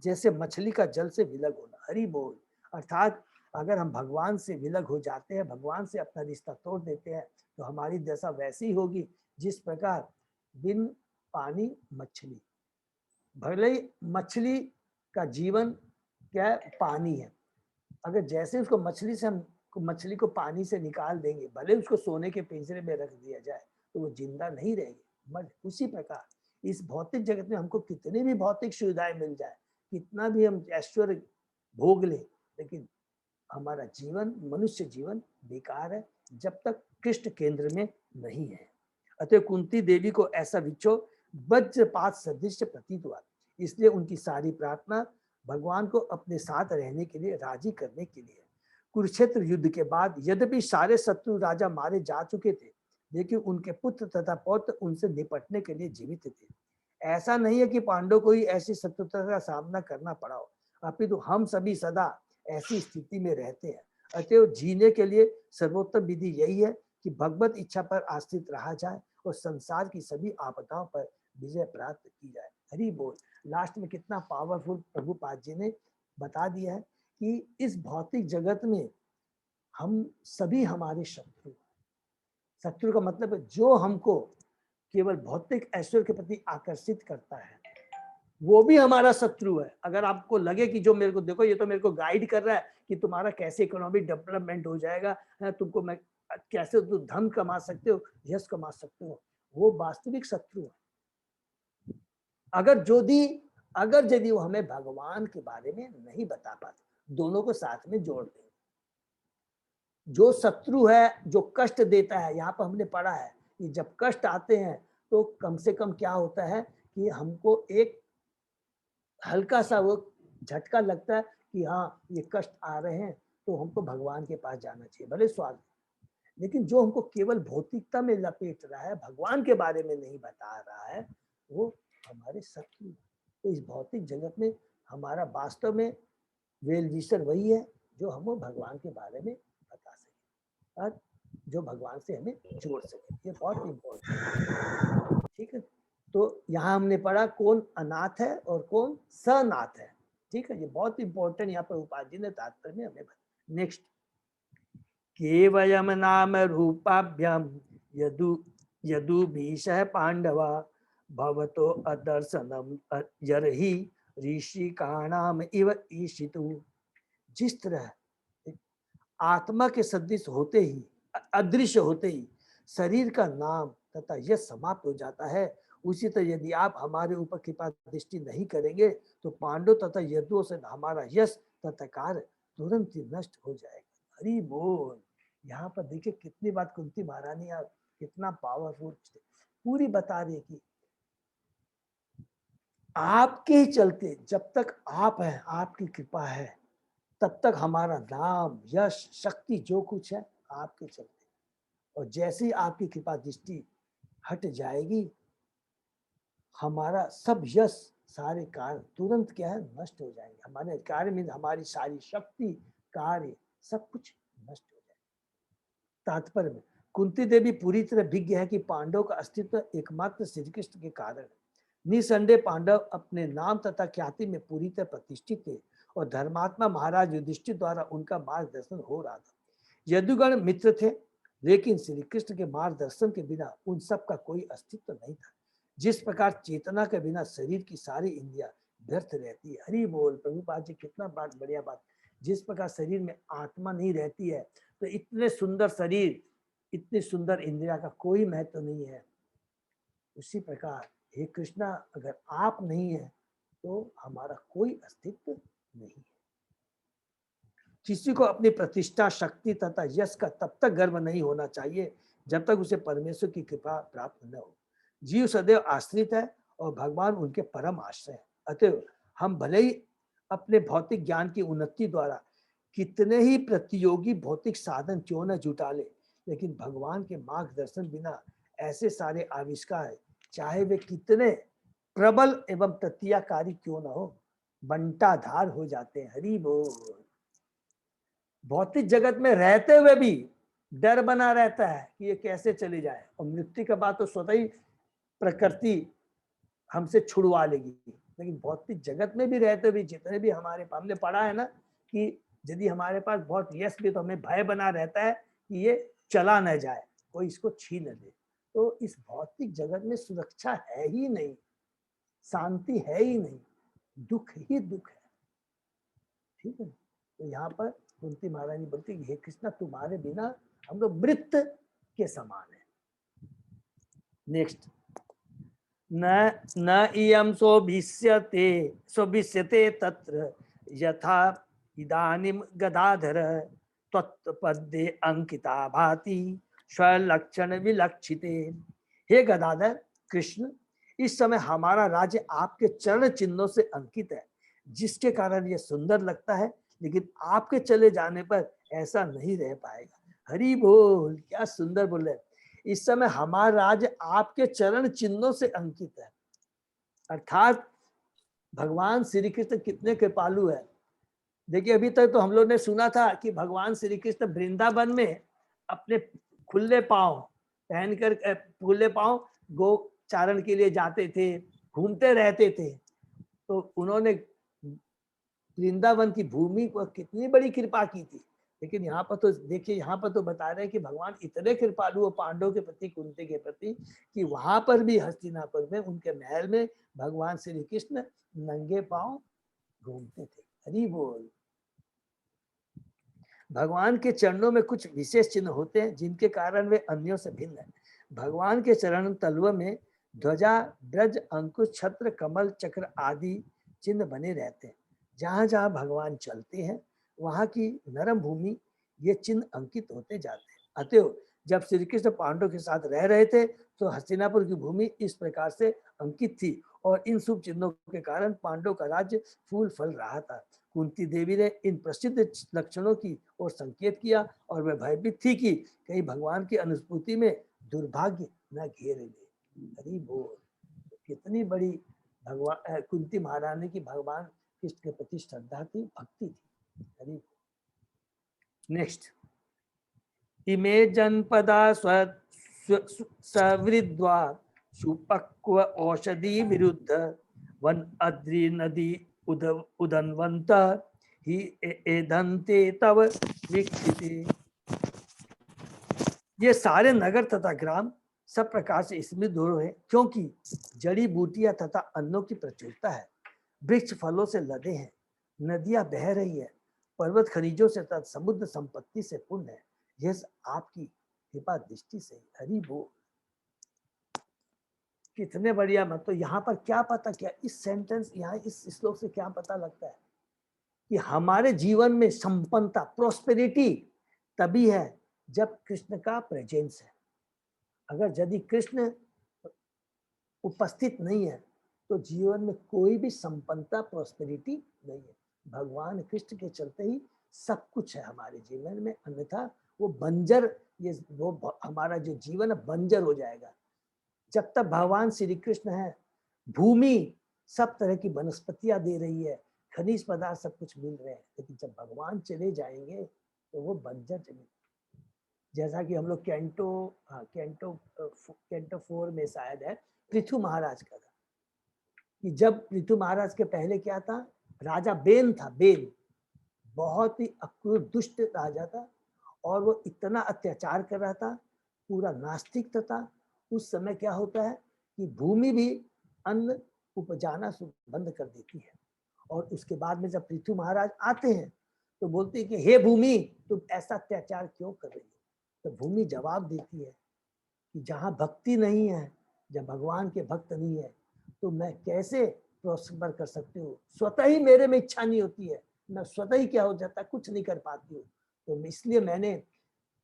Speaker 1: जैसे मछली का जल से विलग होना। हरि बोल। अर्थात अगर हम भगवान से विलग हो जाते हैं, भगवान से अपना रिश्ता तोड़ देते हैं, तो हमारी दशा वैसी होगी जिस प्रकार बिन पानी मछली। भले ही मछली का जीवन क्या है, पानी है, अगर जैसे उसको मछली से हम मछली को पानी से निकाल देंगे, भले उसको सोने के पिंजरे में रख दिया जाए, तो वो जिंदा नहीं रहेगी, मर। उसी प्रकार इस भौतिक जगत में हमको कितनी भी भौतिक सुविधाएं मिल जाए, कितना भी हम ऐश्वर्य भोग ले, लेकिन हमारा जीवन, मनुष्य जीवन बेकार है जब तक कृष्ण केंद्र में नहीं है। अतः कुंती देवी को ऐसा विक्षोभ वज्रपात सदृश प्रतीत हुआ, इसलिए उनकी सारी प्रार्थना भगवान को अपने साथ रहने के लिए राजी करने के लिए। कुरुक्षेत्र युद्ध के बाद यद्यपि सारे शत्रु राजा मारे जा चुके थे, लेकिन उनके पुत्र तथा पौत्र उनसे निपटने के लिए जीवित थे। ऐसा नहीं है कि पांडवों को ही ऐसी शत्रुता का सामना करना पड़ा हो, अपितु हम सभी सदा ऐसी स्थिति में रहते हैं। अतएव जीने के लिए सर्वोत्तम विधि यही है कि भगवत इच्छा पर आश्रित रहा जाए और संसार की सभी आपदाओं पर विजय प्राप्त की जाए। हरि बोल। लास्ट में कितना पावरफुल प्रभुपाद जी ने बता दिया है कि इस भौतिक जगत में हम सभी हमारे शत्रु। शत्रु का मतलब है जो हमको केवल भौतिक ऐश्वर्य के प्रति आकर्षित करता है, वो भी हमारा शत्रु है। अगर आपको लगे कि जो मेरे को देखो ये तो मेरे को गाइड कर रहा है कि तुम्हारा कैसे इकोनॉमिक डेवलपमेंट हो जाएगा, तुमको मैं कैसे तुम धन कमा सकते हो, यश कमा सकते हो, वो वास्तविक शत्रु है। अगर यदि वो हमें भगवान के बारे में नहीं बता पाते, दोनों को साथ में जोड़ दें। जो शत्रु है, जो कष्ट देता है, यहाँ पर हमने पढ़ा है कि जब कष्ट आते हैं तो कम से कम क्या होता है कि हमको एक हल्का सा वो झटका लगता है कि हाँ ये कष्ट आ रहे हैं, तो हमको भगवान के पास जाना चाहिए, भले स्वार्थ। लेकिन जो हमको केवल भौतिकता में लपेट रहा है, भगवान के बारे में नहीं बता रहा है, वो हमारे शत्रु हैं। तो इस भौतिक जगत में हमारा वास्तव में वेल विशर वही है जो हमें भगवान के बारे में बता सके और जो भगवान से हमें जोड़ सके। ये बहुत इम्पोर्टेंट, ठीक है। तो यहाँ हमने पढ़ा कौन अनाथ है और कौन सनाथ है, ठीक है। ये बहुत इंपॉर्टेंट यहाँ पर उपाधि ने तात्पर्य में हमें। नेक्स्ट, केवयम नाम रूपाभ्याम यदु यदु भीषः पांडवा भवतो अदर्शनम यर्हि ऋषिकाणाम इव ईशितु। जिस तरह आत्मा के सदृश होते ही, अदृश्य होते ही शरीर का नाम तथा यश समाप्त हो जाता है, उसी तरह यदि आप हमारे ऊपर कृपा दृष्टि नहीं करेंगे तो पांडव तथा यदुओं से हमारा यश तथा कार्य तुरंत ही नष्ट हो जाएगा। हरि बोल। यहाँ पर देखिए कितनी बात कुंती महारानी आप कितना पावरफुल पूरी बता रही कि आपके ही चलते, जब तक आप हैं, आपकी कृपा है, तब तक हमारा नाम यश शक्ति जो कुछ है आपके चलते। और जैसे ही आपकी कृपा दृष्टि हट जाएगी, हमारा सब यश सारे कार्य तुरंत क्या है, नष्ट हो जाएंगे। हमारे कार्य में हमारी सारी शक्ति, कार्य, सब कुछ नष्ट हो जाएगा। तात्पर्य में कुंती देवी पूरी तरह विज्ञ है कि पांडव का अस्तित्व एकमात्र श्री कृष्ण के कारण है। निसंदेह पांडव अपने नाम तथा ख्याति में पूरी तरह प्रतिष्ठित थे और धर्मात्मा महाराज युधिष्ठिर द्वारा उनका मार्गदर्शन हो रहा था। यदुगण मित्र थे, लेकिन श्री कृष्ण के मार्गदर्शन के बिना उन सब का कोई अस्तित्व नहीं था। जिस प्रकार चेतना के बिना शरीर की सारी इंद्रियां व्यर्थ रहती है। हरि बोल। प्रभुपाद जी कितना बात, बढ़िया बात। जिस प्रकार शरीर में आत्मा नहीं रहती है, तो इतने सुंदर शरीर, इतनी सुंदर इंद्रिया का कोई महत्व नहीं है। उसी प्रकार हे कृष्णा, अगर आप नहीं है तो हमारा कोई अस्तित्व नहीं है। किसी को अपनी प्रतिष्ठा, शक्ति तथा यश का तब तक गर्व नहीं होना चाहिए जब तक उसे परमेश्वर की कृपा प्राप्त न हो। जीव सदैव आश्रित है और भगवान उनके परम आश्रय है। अतएव हम भले ही अपने भौतिक ज्ञान की उन्नति द्वारा कितने ही प्रतियोगी भौतिक साधन क्यों न जुटा ले, लेकिन भगवान के मार्गदर्शन बिना ऐसे सारे आविष्कार, चाहे वे कितने प्रबल एवं प्रत्याकारी क्यों न हो, बंटाधार हो जाते हैं। हरि बोल। भौतिक जगत में रहते हुए भी डर बना रहता है कि ये कैसे चली जाए, और मृत्यु के बाद तो स्वतः ही प्रकृति हमसे छुड़वा लेगी। लेकिन भौतिक जगत में भी रहते हुए जितने भी हमारे, हमने पढ़ा है ना कि यदि हमारे पास बहुत यश भी, तो हमें भय बना रहता है कि ये चला न जाए, कोई इसको छीन न ले। तो इस भौतिक जगत में सुरक्षा है ही नहीं, शांति है ही नहीं, दुख ही दुख है, ठीक है। तो यहाँ पर कुंती महारानी बोलती है, हे कृष्णा, तुम्हारे बिना हम लोग मृत के समान है। नेक्स्ट, न न इयं शोभिष्यते तत्र यथा इदानीं गदाधर त्वत्पद्ये अंकिता भाति स्वलक्षण विलक्षिते। हे गदाधर कृष्ण, इस समय हमारा राज्य आपके चरण चिन्हों से अंकित है, जिसके कारण यह सुंदर लगता है, लेकिन आपके चले जाने पर ऐसा नहीं रह पाएगा। हरि बोल। क्या सुंदर बोले। इस समय हमारा राज्य आपके चरण चिन्हों से अंकित है। अर्थात भगवान श्री कृष्ण कितने कृपालु है। देखिए, अभी तक तो हम लोग ने सुना था कि भगवान श्री कृष्ण वृंदावन में अपने खुले पांव पहनकर, खुले पांव गोचारण के लिए जाते थे, घूमते रहते थे। तो उन्होंने वृंदावन की भूमि पर कितनी बड़ी कृपा की थी। लेकिन यहाँ पर तो देखिए, यहाँ पर तो बता रहे हैं कि भगवान इतने कृपालु हो पांडवों के प्रति, कुंती के प्रति, कि वहां पर भी हस्तिनापुर में उनके महल में भगवान श्री कृष्ण नंगे पांव घूमते थे। हरि बोल। भगवान के चरणों में कुछ विशेष चिन्ह होते हैं जिनके कारण वे अन्यों से भिन्न है। भगवान के चरण तलव में ध्वजा, ब्रज, अंकुश, छत्र, कमल, चक्र आदि चिन्ह बने रहते हैं। जहां जहां भगवान चलते हैं वहां की नरम भूमि ये चिन्ह अंकित होते जाते हैं। अतएव जब श्री कृष्ण पांडवों के साथ रह रहे थे तो हस्तिनापुर की भूमि इस प्रकार से अंकित थी और इन शुभ चिन्हों के कारण पांडवों का राज्य फूल फल रहा था। कुंती देवी ने इन प्रसिद्ध लक्षणों की ओर संकेत किया और वह भयभीत थी कि कहीं भगवान की अनुस्मृति में दुर्भाग्य न घेरे ले। हरि बोल। कितनी बड़ी भगवान कुंती महारानी की भगवान कृष्ण के प्रति श्रद्धा थी, भक्ति थी। हरि। नेक्स्ट, इमे जनपदा सवृद्वा सुपक्व औषधि विरुद्ध वन अद्रि नदी उदन्वंत ही एधन्ते तव वीक्षिते। ये सारे नगर तथा ग्राम सब प्रकार से समृद्ध हो रहे हैं क्योंकि जड़ी बूटियां तथा अन्नों की प्रचुरता है। वृक्ष फलों से लदे हैं, नदियां बह रही है, पर्वत खनिजों से तथा समुद्र संपत्ति से पूर्ण है। यह आपकी कृपा दृष्टि से। हरि बोल। कितने बढ़िया। मत तो यहाँ पर क्या पता, क्या इस सेंटेंस, यहाँ इस श्लोक से क्या पता लगता है कि हमारे जीवन में संपन्नता, प्रोस्पेरिटी तभी है जब कृष्ण का प्रेजेंस है। अगर यदि कृष्ण उपस्थित नहीं है तो जीवन में कोई भी संपन्नता, प्रोस्पेरिटी नहीं है। भगवान कृष्ण के चलते ही सब कुछ है हमारे जीवन में, अन्यथा वो बंजर, ये वो हमारा जो जीवन है बंजर हो जाएगा। जब तक भगवान श्री कृष्ण है, भूमि सब तरह की वनस्पतियां दे रही है, खनिज पदार्थ सब कुछ मिल रहे हैं, लेकिन जब भगवान चले जाएंगे तो वो बंजर चले। जैसा कि हम लोग कैंटो 4 में शायद है, पृथु महाराज का था कि जब पृथु महाराज के पहले क्या था, राजा बेन था। बेन बहुत ही अक्रूर दुष्ट राजा था और वो इतना अत्याचार कर रहा था, पूरा नास्तिक था। उस समय क्या होता है कि भूमि भी अन्न उपजाना बंद कर देती है और उसके बाद में जब पृथु महाराज आते हैं तो बोलते हैं कि हे भूमि, तुम ऐसा अत्याचार क्यों कर रही हो। तो भूमि जवाब देती है कि जहाँ भक्ति नहीं है, जब भगवान के भक्त नहीं है तो मैं कैसे प्रोस्पर कर सकती हूँ। स्वतः ही मेरे में इच्छा नहीं होती है, मैं स्वतः ही क्या हो जाता है, कुछ नहीं कर पाती हूँ। तो इसलिए मैंने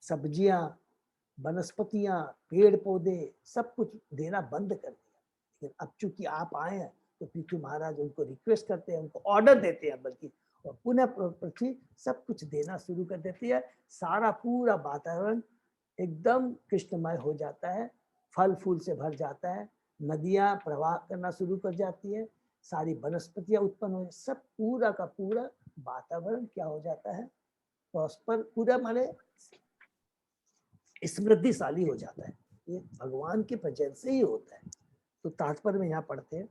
Speaker 1: सब्जियां, वनस्पतियां, पेड़ पौधे सब कुछ देना बंद कर दिया। लेकिन अब चूंकि आप आए हैं तो पृथु महाराज उनको रिक्वेस्ट करते हैं, उनको ऑर्डर देते हैं बल्कि, और पुनः पृथ्वी सब कुछ देना शुरू कर देती है। सारा पूरा वातावरण एकदम कृष्णमय हो जाता है, फल फूल से भर जाता है, नदियां प्रवाह करना शुरू कर जाती है, सारी वनस्पतियां उत्पन्न हो, सब पूरा का पूरा वातावरण क्या हो जाता है, प्रॉस्पर, पूरा माने समृद्धिशाली हो जाता है। ये भगवान के प्रेजेंस से ही होता है। तो तात्पर्य में यहाँ पढ़ते हैं,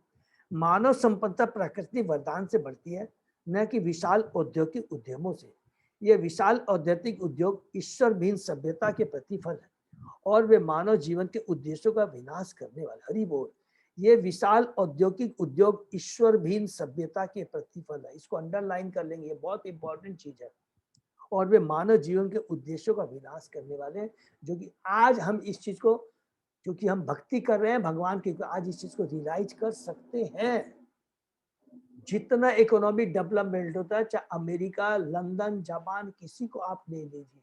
Speaker 1: मानव संपन्नता प्रकृति वरदान से बढ़ती है, न कि विशाल औद्योगिक उद्यमों से। ये विशाल औद्योगिक उद्योग ईश्वर विहीन सभ्यता के प्रतिफल है और वे मानव जीवन के उद्देश्यों का विनाश करने वाले। हरि बोल। ये विशाल औद्योगिक उद्योग ईश्वर विहीन सभ्यता के प्रतिफल है। इसको अंडरलाइन कर लेंगे, ये बहुत इंपॉर्टेंट चीज है। और वे मानव जीवन के उद्देश्यों का विनाश करने वाले हैं, जो कि आज हम इस चीज को, क्योंकि हम भक्ति कर रहे हैं भगवान की, आज इस चीज को रियलाइज कर सकते हैं। जितना इकोनॉमिक डेवलपमेंट होता है, चाहे अमेरिका, लंदन, जापान, किसी को आप ले लीजिए,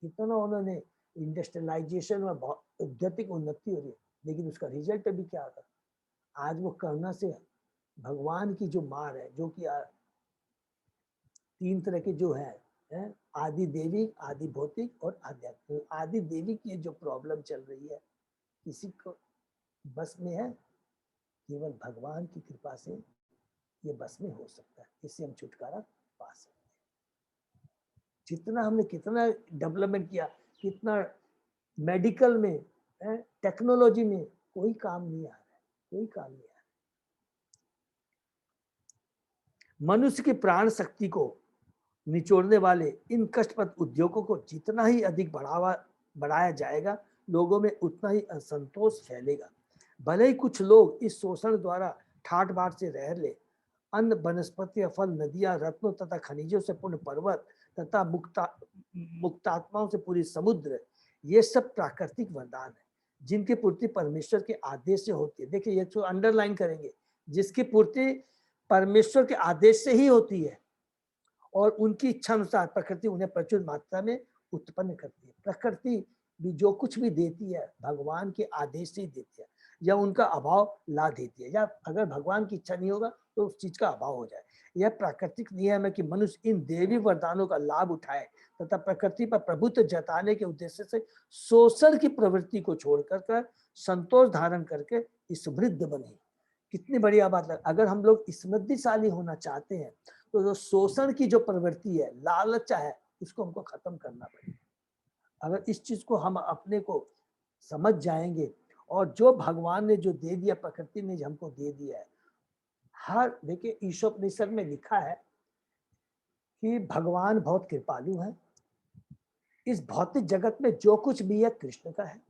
Speaker 1: कितना उन्होंने इंडस्ट्रियलाइजेशन में बहुत औद्योगिक उन्नति हो रही है, लेकिन उसका रिजल्ट अभी क्या आता है। आज वो करना से भगवान की जो मार है, जो कि 3 तरह के जो है, आदि देवी, आदि भौतिक और आध्यात्मिक। आदि देवी की जो प्रॉब्लम चल रही है किसी को बस में है, केवल भगवान की कृपा से ये बस में हो सकता है, इससे हम छुटकारा पा सकते हैं। जितना हमने कितना डेवलपमेंट किया, कितना मेडिकल में, टेक्नोलॉजी में, कोई काम नहीं आ रहा है, कोई काम नहीं आ रहा है। मनुष्य की प्राण शक्ति को निचोड़ने वाले इन कष्टप्रद उद्योगों को जितना ही अधिक बढ़ाया जाएगा, लोगों में उतना ही असंतोष फैलेगा। भले ही कुछ लोग इस शोषण द्वारा ठाट बाट से रह ले, अन्न, वनस्पति, फल, नदियां, रत्नों तथा खनिजों से पूर्ण पर्वत तथा मुक्तात्माओं से पूरी समुद्र, ये सब प्राकृतिक वरदान है जिनकी पूर्ति परमेश्वर के आदेश से होती है। देखिए, ये तो अंडरलाइन करेंगे, जिसकी पूर्ति परमेश्वर के आदेश से ही होती है और उनकी इच्छा अनुसार प्रकृति उन्हें प्रचुर मात्रा में उत्पन्न करती है। प्रकृति भी जो कुछ भी देती है भगवान के आदेश से ही देती है, या उनका अभाव ला देती है, या अगर भगवान की इच्छा नहीं होगा तो उस चीज का अभाव हो जाए। यह प्राकृतिक नियम है कि मनुष्य इन देवी वरदानों का लाभ उठाए तथा प्रकृति पर प्रभुत्व जताने के उद्देश्य से शोषण की प्रवृत्ति को छोड़कर संतोष धारण करके समृद्ध बने। कितनी बढ़िया बात है। अगर हम लोग समृद्धिशाली होना चाहते हैं तो जो शोषण की जो प्रवृत्ति है, लालच है, उसको हमको खत्म करना पड़ेगा। अगर इस चीज को हम अपने को समझ जाएंगे, और जो भगवान ने जो दे दिया, प्रकृति ने हमको दे दिया है, हर देखिए ईशोपनिषद में लिखा है कि भगवान बहुत कृपालु है। इस भौतिक जगत में जो कुछ भी है कृष्ण का है,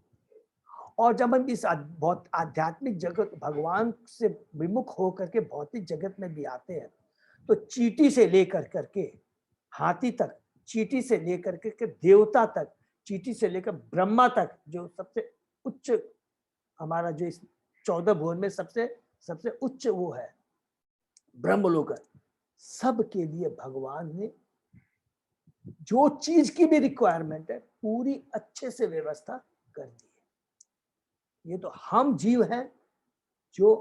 Speaker 1: और जब हम इस बहुत आध्यात्मिक जगत भगवान से विमुख होकर के भौतिक जगत में भी आते हैं, तो चींटी से लेकर करके हाथी तक, चींटी से लेकर के देवता तक, चींटी से लेकर ब्रह्मा तक, जो सबसे उच्च हमारा जो इस 14 भुवन में सबसे उच्च वो है ब्रह्मलोक, सब के लिए भगवान ने जो चीज की भी रिक्वायरमेंट है पूरी अच्छे से व्यवस्था कर दी है। ये तो हम जीव हैं जो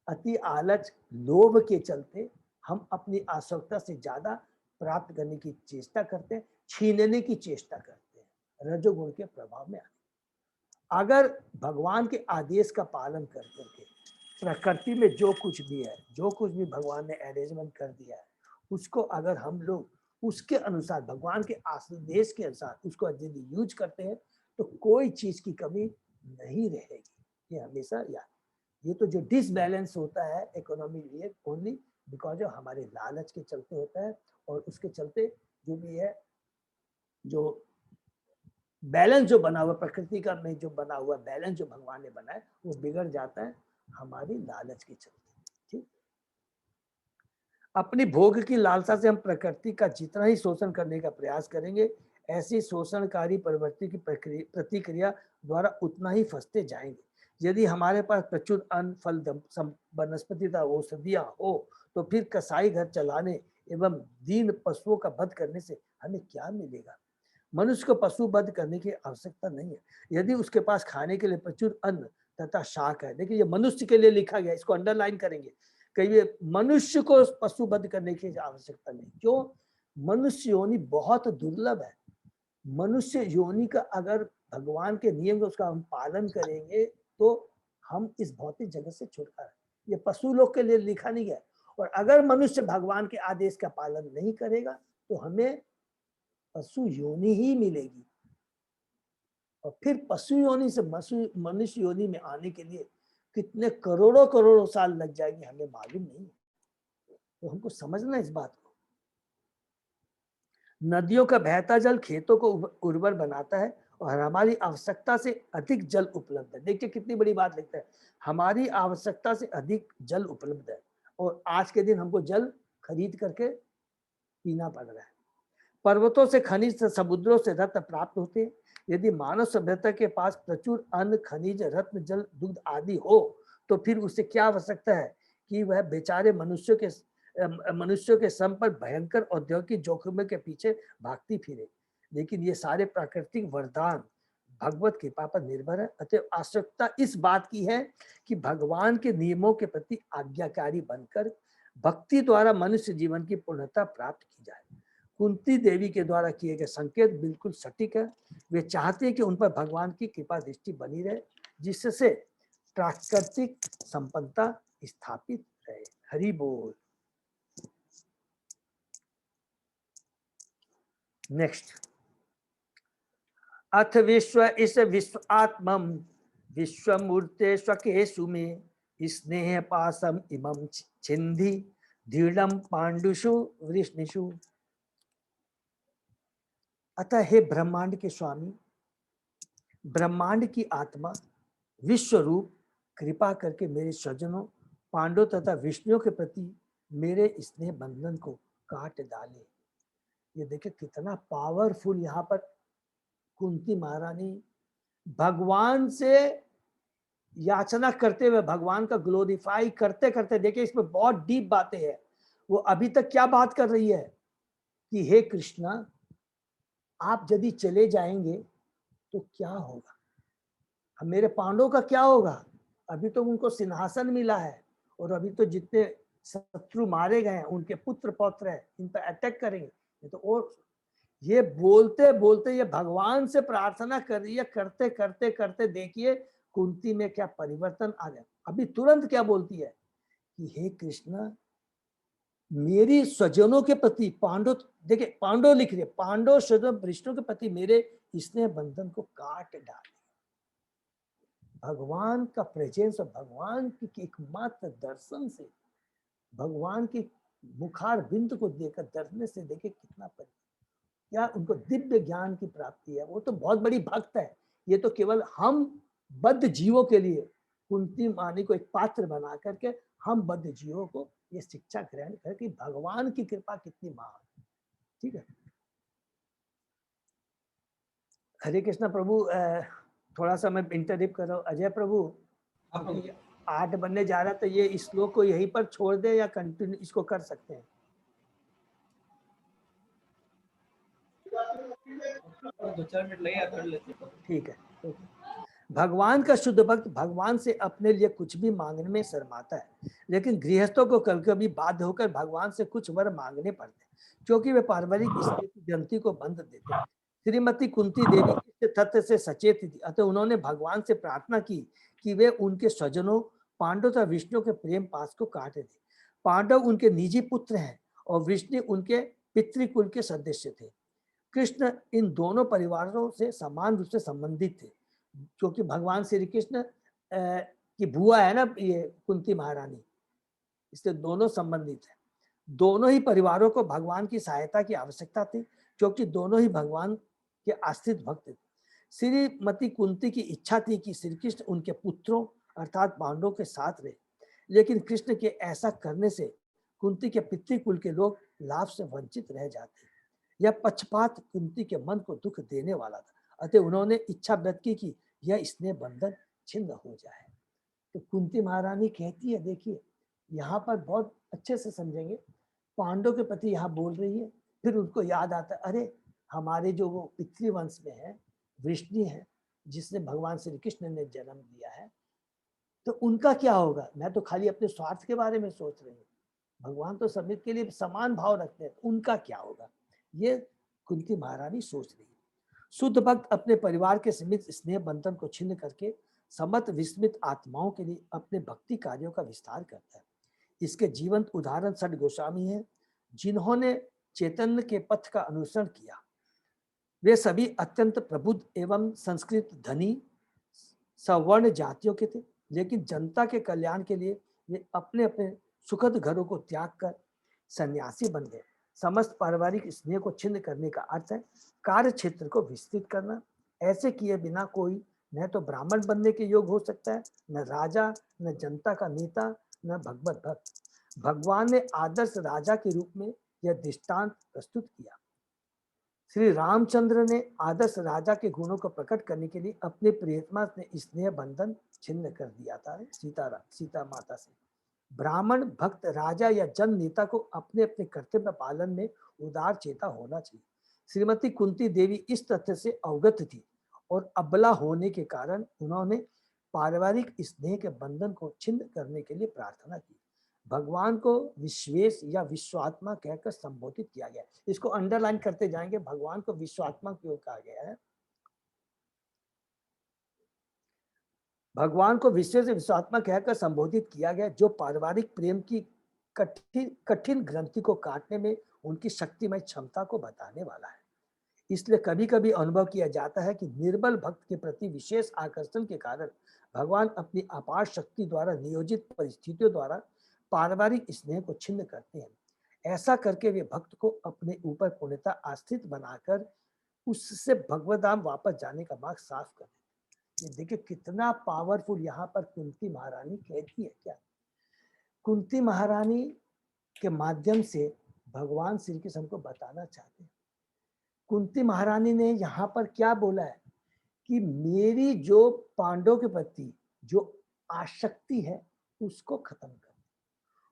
Speaker 1: अति आलच लोभ के चलते हम अपनी आवश्यकता से ज्यादा प्राप्त करने की चेष्टा करते हैं, छीनने की चेष्टा करते हैं रजोगुण के प्रभाव में। अगर भगवान के आदेश का पालन कर करके प्रकृति में जो कुछ भी है, जो कुछ भी भगवान ने अरेंजमेंट कर दिया है, उसको अगर हम लोग उसके अनुसार भगवान के आदेश के अनुसार उसको यदि यूज करते हैं तो कोई चीज की कमी नहीं रहेगी। ये हमेशा याद। ये तो जो डिसबैलेंस होता है इकोनॉमी लिए ओनली बिकॉज ऑफ हमारे लालच के चलते होता है, और उसके चलते जो भी है, जो बैलेंस जो बना हुआ प्रकृति का में जो बना हुआ बैलेंस जो भगवान ने बनाया वो बिगड़ जाता है हमारी लालच के चलते। ठीक, अपनी भोग की लालसा से हम प्रकृति का जितना ही शोषण करने का प्रयास करेंगे, ऐसी शोषणकारी प्रवृत्ति की प्रतिक्रिया द्वारा उतना ही फंसते जाएंगे। यदि हमारे पास प्रचुर अन्न, फल, वनस्पति तथा औषधियां हो तो फिर कसाई घर चलाने एवं दीन पशुओं का वध करने से हमें क्या मिलेगा। मनुष्य को पशु वध करने की आवश्यकता नहीं है यदि उसके पास खाने के लिए प्रचुर अन्न तथा शाक है। देखिए, ये मनुष्य के लिए लिखा गया, इसको अंडरलाइन करेंगे। कहिए, मनुष्य को पशु वध करने की आवश्यकता नहीं। क्यों? मनुष्य योनि बहुत दुर्लभ है। मनुष्य योनि का अगर भगवान के नियम का उसका हम पालन करेंगे तो हम इस भौतिक जगत से छुटकारा। ये पशु लोग के लिए लिखा नहीं गया। और अगर मनुष्य भगवान के आदेश का पालन नहीं करेगा तो हमें पशु योनि ही मिलेगी, और फिर पशु योनि से मनुष्य योनि में आने के लिए कितने करोड़ों करोड़ों साल लग जाएंगे हमें मालूम नहीं। तो हमको समझना इस बात को। नदियों का बहता जल खेतों को उर्वर बनाता है और हमारी आवश्यकता से अधिक जल उपलब्ध है। देखिए कितनी बड़ी बात लिखता है, हमारी आवश्यकता से अधिक जल उपलब्ध है, और आज के दिन हमको जल खरीद करके पीना पड़ रहा है। पर्वतों से खनिज, समुद्रों से रत्न प्राप्त होते हैं। यदि मानव सभ्यता के पास प्रचुर अन्न, खनिज, रत्न, जल, दूध आदि हो तो फिर उसे क्या आवश्यकता है कि वह बेचारे मनुष्यों के श्रम पर भयंकर औद्योगिक जोखिम के पीछे भागती फिरे। लेकिन ये सारे प्राकृतिक वरदान भगवत कृपा पर निर्भर है। अतः आवश्यकता इस बात की है कि भगवान के नियमों के प्रति आज्ञाकारी बनकर भक्ति द्वारा मनुष्य जीवन की पूर्णता प्राप्त की जाए। कुंती देवी के द्वारा किए गए संकेत बिल्कुल सटीक है। वे चाहते हैं कि उन पर भगवान की कृपा दृष्टि बनी रहे, जिससे प्राकृतिक संपन्नता स्थापित रहे। हरि बोल। नेक्स्ट, अथ विश्व इस विश्व आत्मम विश्वमूर्ते स्वकेशु में स्नेह पासम इमं छिंदी दृढ़म पांडुषु वृष्णिषु। अतः हे ब्रह्मांड के स्वामी, ब्रह्मांड की आत्मा, विश्व रूप, कृपा करके मेरे स्वजनों पांडव तथा विष्णु के प्रति मेरे स्नेह बंधन को काट डाले। ये देखिए कितना पावरफुल यहाँ पर कुंती महारानी भगवान से याचना करते हुए, भगवान का ग्लोरीफाई करते करते, देखिए इसमें बहुत डीप बातें हैं। वो अभी तक क्या बात कर रही है कि हे कृष्णा, आप यदि चले जाएंगे तो क्या होगा, अब मेरे पांडवों का क्या होगा? अभी तो उनको सिंहासन मिला है और अभी तो जितने शत्रु मारे गए हैं उनके पुत्र पौत्र हैं, इन पर अटैक करेंगे। ये तो और ये बोलते बोलते ये भगवान से प्रार्थना कर रही है, करते करते करते देखिए कुंती में क्या परिवर्तन आ गया। अभी तुरंत क्या बोलती है कि हे कृष्णा, मेरी स्वजनों के प्रति पांडव, देखिए पांडव लिख रहे, पांडव स्वजन विष्णु के प्रति मेरे स्नेह बंधन को काट डाले। भगवान का प्रेजेंस और भगवान की एकमात्र दर्शन से, भगवान की मुखार बिंद को देखकर दर्शन से देखिए कितना क्या उनको दिव्य ज्ञान की प्राप्ति है। वो तो बहुत बड़ी भक्त है। ये तो केवल हम बद्ध जीवों के लिए कुंती मानी को एक पात्र बना करके हम बद्ध जीवों को ये शिक्षा ग्रहण कर कि भगवान की कृपा कितनी महान। ठीक है, हरे कृष्णा प्रभु। थोड़ा सा मैं इंटरप्ट कर रहा हूँ। अजय प्रभु, अभी 8 बनने जा रहा है, तो ये श्लोक को यहीं पर छोड़ दे या कंटिन्यू इसको कर सकते हैं?
Speaker 3: 2-4 मिनट लगेगा, कर लेते हैं।
Speaker 1: ठीक है। भगवान का शुद्ध भक्त भगवान से अपने लिए कुछ भी मांगने में शर्माता है, लेकिन गृहस्थों को कभी कभी बाध्य होकर भगवान से कुछ वर मांगने पड़ते हैं क्योंकि वे पारिवारिक स्थिति की ग्रंथि को बंद देते हैं। श्रीमती कुंती देवी इस तथ्य से सचेत थी, अतः उन्होंने भगवान से प्रार्थना की कि वे उनके स्वजनों पांडव तथा विष्णु के प्रेम पास को काट दे। पांडव उनके निजी पुत्र हैं और विष्णु उनके पितृकुल के सदस्य थे। कृष्ण इन दोनों परिवारों से समान रूप से संबंधित थे, क्योंकि भगवान श्री कृष्ण की बुआ है ना ये कुंती महारानी, इससे दोनों संबंधित है। दोनों ही परिवारों को भगवान की सहायता की आवश्यकता थी, क्योंकि दोनों ही भगवान के आश्रित भक्त थे। श्रीमती कुंती की इच्छा थी कि श्री कृष्ण उनके पुत्रों अर्थात पांडवों के साथ रहे, लेकिन कृष्ण के ऐसा करने से कुंती के पितृकुल के लोग लाभ से वंचित रह जाते। यह पक्षपात कुंती के मन को दुख देने वाला था, अतः उन्होंने इच्छा व्यक्त की कि यह स्नेह बंधन छिन्न हो जाए। तो कुंती महारानी कहती है, देखिए यहाँ पर बहुत अच्छे से समझेंगे, पांडव के प्रति यहाँ बोल रही है, फिर उनको याद आता है अरे हमारे जो वो पितृवंश में है वृष्णि है जिसने भगवान श्री कृष्ण ने जन्म दिया है, तो उनका क्या होगा? मैं तो खाली अपने स्वार्थ के बारे में सोच रही हूँ, भगवान तो सभी के लिए समान भाव रखते हैं, उनका क्या होगा? ये कुंती महारानी सोच रही है। शुद्ध भक्त अपने परिवार के सीमित स्नेह बंधन को छिन्न करके समस्त विस्मित आत्माओं के लिए अपने भक्ति कार्यों का विस्तार करता है। इसके जीवंत उदाहरण सठ गोस्वामी हैं, जिन्होंने चैतन्य के पथ का अनुसरण किया। वे सभी अत्यंत प्रबुद्ध एवं संस्कृत धनी सवर्ण जातियों के थे, लेकिन जनता के कल्याण के लिए वे अपने अपने सुखद घरों को त्याग कर सन्यासी बन गए। समस्त पारिवारिक स्नेह को छिन्न करने का अर्थ है कार्य क्षेत्र को विस्तृत करना। ऐसे किए बिना कोई न तो ब्राह्मण बनने के योग हो सकता है, न राजा, न जनता का नेता, न भगवत भक्त। भगवान ने आदर्श राजा के रूप में यह दृष्टांत प्रस्तुत किया। श्री रामचंद्र ने आदर्श राजा के गुणों को प्रकट करने के लिए अपने प्रियतमा से स्नेह बंधन छिन्न कर दिया था सीता माता से। ब्राह्मण भक्त राजा या जन नेता को अपने अपने कर्तव्य पालन में उदार चेता होना चाहिए। श्रीमती कुंती देवी इस तथ्य से अवगत थी और अबला होने के कारण उन्होंने पारिवारिक स्नेह के बंधन को छिन्न करने के लिए प्रार्थना की। भगवान को विश्वेश या विश्वात्मा कहकर संबोधित किया गया। इसको अंडरलाइन करते जाएंगे, भगवान को विश्वात्मा क्यों कहा गया है? भगवान को विश्व से विश्वात्मा कहकर संबोधित किया गया, जो पारिवारिक प्रेम की कठिन ग्रंथि को काटने में उनकी शक्तिमय क्षमता को बताने वाला है। इसलिए कभी कभी अनुभव किया जाता है कि निर्बल भक्त के प्रति विशेष आकर्षण के कारण भगवान अपनी अपार शक्ति द्वारा नियोजित परिस्थितियों द्वारा पारिवारिक स्नेह को छिन्न करते हैं। ऐसा करके वे भक्त को अपने ऊपर पूर्णतः आश्रित बनाकर
Speaker 4: उससे भगवत धाम वापस जाने का मार्ग साफ कर देते। ये देखिए कितना पावरफुल यहाँ पर कुंती महारानी कहती है। क्या कुंती महारानी के माध्यम से भगवान श्री कृष्ण हमको बताना चाहते हैं। कुंती महारानी ने यहाँ पर क्या बोला है कि मेरी जो पांडव के प्रति जो आसक्ति है उसको खत्म कर।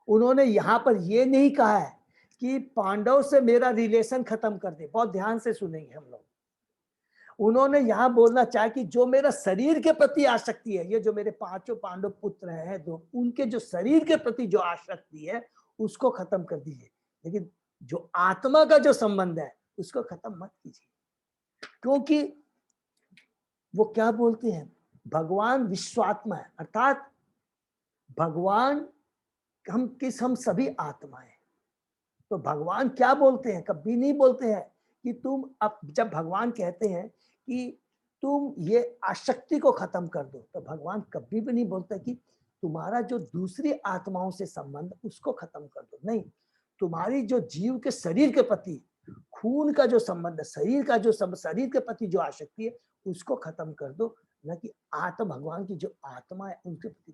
Speaker 4: उन्होंने यहाँ पर ये नहीं कहा है कि पांडव से मेरा रिलेशन खत्म कर दे, बहुत ध्यान से सुनेंगे हम लोग। उन्होंने यहाँ बोलना चाहा कि जो मेरा शरीर के प्रति आसक्ति है, ये जो मेरे पांचों पांडव पुत्र हैं दो, उनके जो शरीर के प्रति जो आसक्ति है उसको खत्म कर दीजिए, लेकिन जो आत्मा का जो संबंध है उसको खत्म मत कीजिए। क्योंकि वो क्या बोलते हैं, भगवान विश्वात्मा है, अर्थात भगवान हम सभी आत्माएं। तो भगवान क्या बोलते हैं, कभी नहीं बोलते हैं कि तुम अब, जब भगवान कहते हैं कि तुम ये आसक्ति को खत्म कर दो, तो भगवान कभी भी नहीं बोलते कि तुम्हारा जो दूसरी आत्माओं से संबंध उसको खत्म कर दो। नहीं, तुम्हारी जो जीव के शरीर के प्रति खून का जो संबंध है, शरीर का जो शरीर के प्रति जो आसक्ति है उसको खत्म कर दो, न कि भगवान की जो आत्मा है उनके प्रति।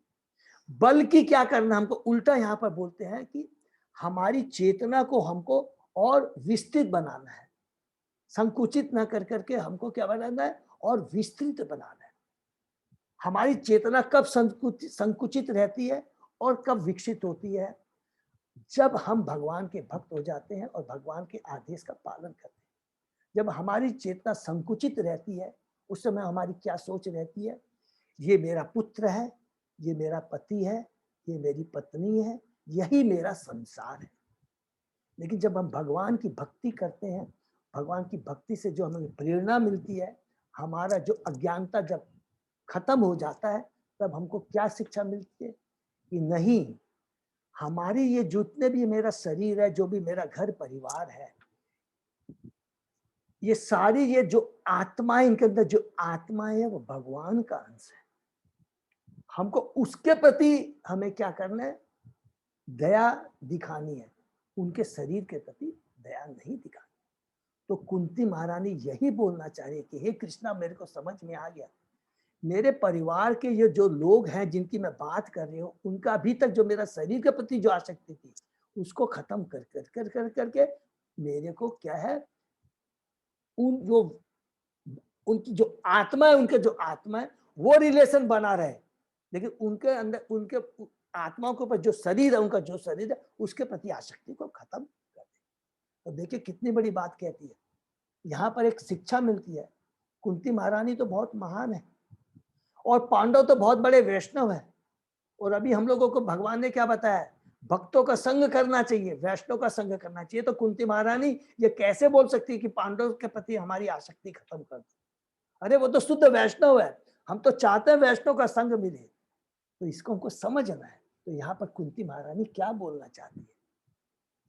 Speaker 4: बल्कि क्या करना, हमको उल्टा यहाँ पर बोलते हैं कि हमारी चेतना को हमको और विस्तृत बनाना है, संकुचित ना कर करके हमको क्या बनाना है और विस्तृत बनाना है। हमारी चेतना कब संकुचित रहती है और कब विकसित होती है, जब हम भगवान के भक्त हो जाते हैं और भगवान के आदेश का पालन करते हैं। जब हमारी चेतना संकुचित रहती है उस समय हमारी क्या सोच रहती है, ये मेरा पुत्र है, ये मेरा पति है, ये मेरी पत्नी है, यही मेरा संसार है। लेकिन जब हम भगवान की भक्ति करते हैं, भगवान की भक्ति से जो हमें प्रेरणा मिलती है, हमारा जो अज्ञानता जब खत्म हो जाता है, तब हमको क्या शिक्षा मिलती है कि नहीं, हमारी ये जितने भी मेरा शरीर है, जो भी मेरा घर परिवार है, ये सारी ये जो आत्माएं, इनके अंदर जो आत्माएं है वो भगवान का अंश है। हमको उसके प्रति हमें क्या करना है, दया दिखानी है, उनके शरीर के प्रति दया नहीं दिखानी। तो कुंती महारानी यही बोलना चाह रही है कि हे कृष्णा, मेरे को समझ में आ गया, मेरे परिवार के ये जो लोग हैं जिनकी मैं बात कर रही हूँ, उनका अभी तक जो मेरा शरीर के प्रति जो आसक्ति थी उसको खत्म कर कर कर कर करके मेरे को क्या है, उनकी जो आत्मा है, उनके जो आत्मा है वो रिलेशन बना रहे, लेकिन उनके अंदर उनके आत्माओं के ऊपर जो शरीर है, उनका जो शरीर है उसके प्रति आसक्ति को खत्म कर दे। तो देखिए कितनी बड़ी बात कहती है, यहाँ पर एक शिक्षा मिलती है। कुंती महारानी तो बहुत महान है और पांडव तो बहुत बड़े वैष्णव है, और अभी हम लोगों को भगवान ने क्या बताया, भक्तों का संग करना चाहिए, वैष्णव का संग करना चाहिए। तो कुंती महारानी ये कैसे बोल सकती है कि पांडव के प्रति हमारी आसक्ति खत्म कर दो? अरे वो तो शुद्ध वैष्णव है, हम तो चाहते हैं वैष्णव का संग मिले। तो इसको हमको समझना है। तो यहाँ पर कुंती महारानी क्या बोलना चाहती है,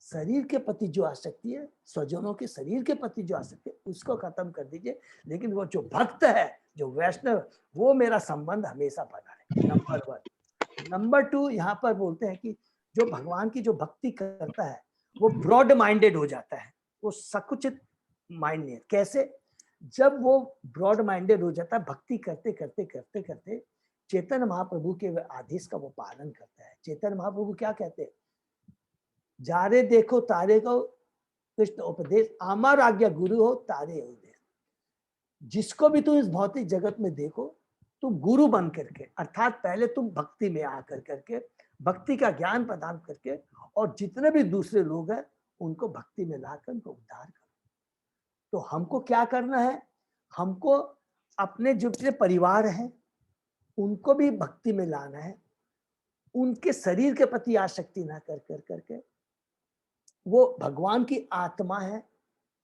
Speaker 4: शरीर के प्रति जो आसक्ति है, स्वजनों के शरीर के प्रति जो आसक्ति है उसको खत्म कर दीजिए, लेकिन वो जो भक्त है, जो वैष्णव, वो मेरा संबंध हमेशा बना रहे। नंबर 1। नंबर 2, यहाँ पर बोलते हैं कि जो भगवान की जो भक्ति करता है वो ब्रॉड माइंडेड हो जाता है, वो संकुचित माइंड नहीं है। कैसे? जब वो ब्रॉड माइंडेड हो जाता है, भक्ति करते करते करते करते चैतन्य महाप्रभु के आदेश का वो पालन करता है। चैतन्य महाप्रभु क्या कहते हैं, जा रे देखो तारे को कृष्ण उपदेश, आमार आज्ञा गुरु हो तारे उपदेश। जिसको भी तुम इस भौतिक जगत में देखो, तुम गुरु बन करके, अर्थात पहले तुम भक्ति में आकर करके भक्ति का ज्ञान प्रदान करके, और जितने भी दूसरे लोग हैं उनको भक्ति में लाकर उनको उद्धार करो। तो हमको क्या करना है, हमको अपने जितने परिवार हैं उनको भी भक्ति में लाना है, उनके शरीर के प्रति आसक्ति ना कर कर करके, वो भगवान की आत्मा है,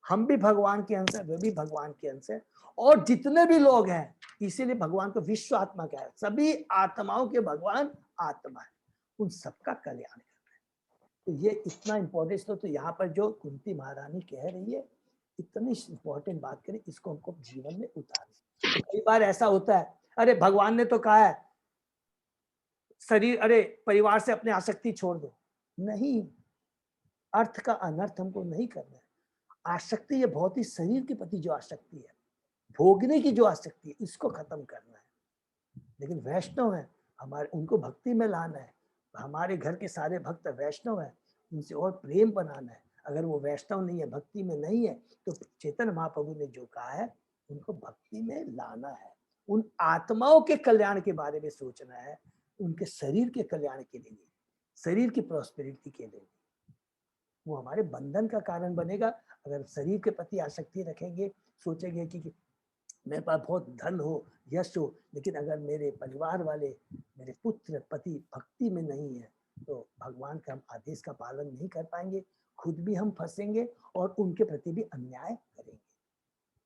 Speaker 4: हम भी भगवान के अंश है, वे भी भगवान के अंश है, और जितने भी लोग हैं, इसीलिए भगवान को विश्व आत्मा क्या है, सभी आत्माओं के भगवान आत्मा है, उन सबका कल्याण करना है। तो ये इतना इंपॉर्टेंस तो यहाँ पर जो कुंती महारानी कह रही है, इतनी इंपॉर्टेंट बात करें, इसको हमको जीवन में उतारें। कई बार ऐसा होता है, अरे भगवान ने तो कहा है शरीर, अरे परिवार से अपने आसक्ति छोड़ दो। नहीं, अर्थ का अनर्थ हमको नहीं करना है। आसक्ति ये बहुत ही शरीर के प्रति जो आसक्ति है, भोगने की जो आसक्ति है, इसको खत्म करना है। लेकिन वैष्णव है हमारे, उनको भक्ति में लाना है। हमारे घर के सारे भक्त वैष्णव है, उनसे और प्रेम बनाना है। अगर वो वैष्णव नहीं है, भक्ति में नहीं है, तो चैतन्य महाप्रभु ने जो कहा है उनको भक्ति में लाना है। उन आत्माओं के कल्याण के बारे में सोचना है, उनके शरीर के कल्याण के लिए, शरीर की प्रॉस्पेरिटी के लिए। वो हमारे बंधन का कारण बनेगा। अगर शरीर के प्रति आसक्ति रखेंगे, सोचेंगे कि मेरे पास बहुत धन हो, यश हो, लेकिन अगर मेरे परिवार वाले, मेरे पुत्र पति भक्ति में नहीं है, तो भगवान के हम आदेश का पालन नहीं कर पाएंगे, खुद भी हम फंसेंगे और उनके प्रति भी अन्याय करेंगे।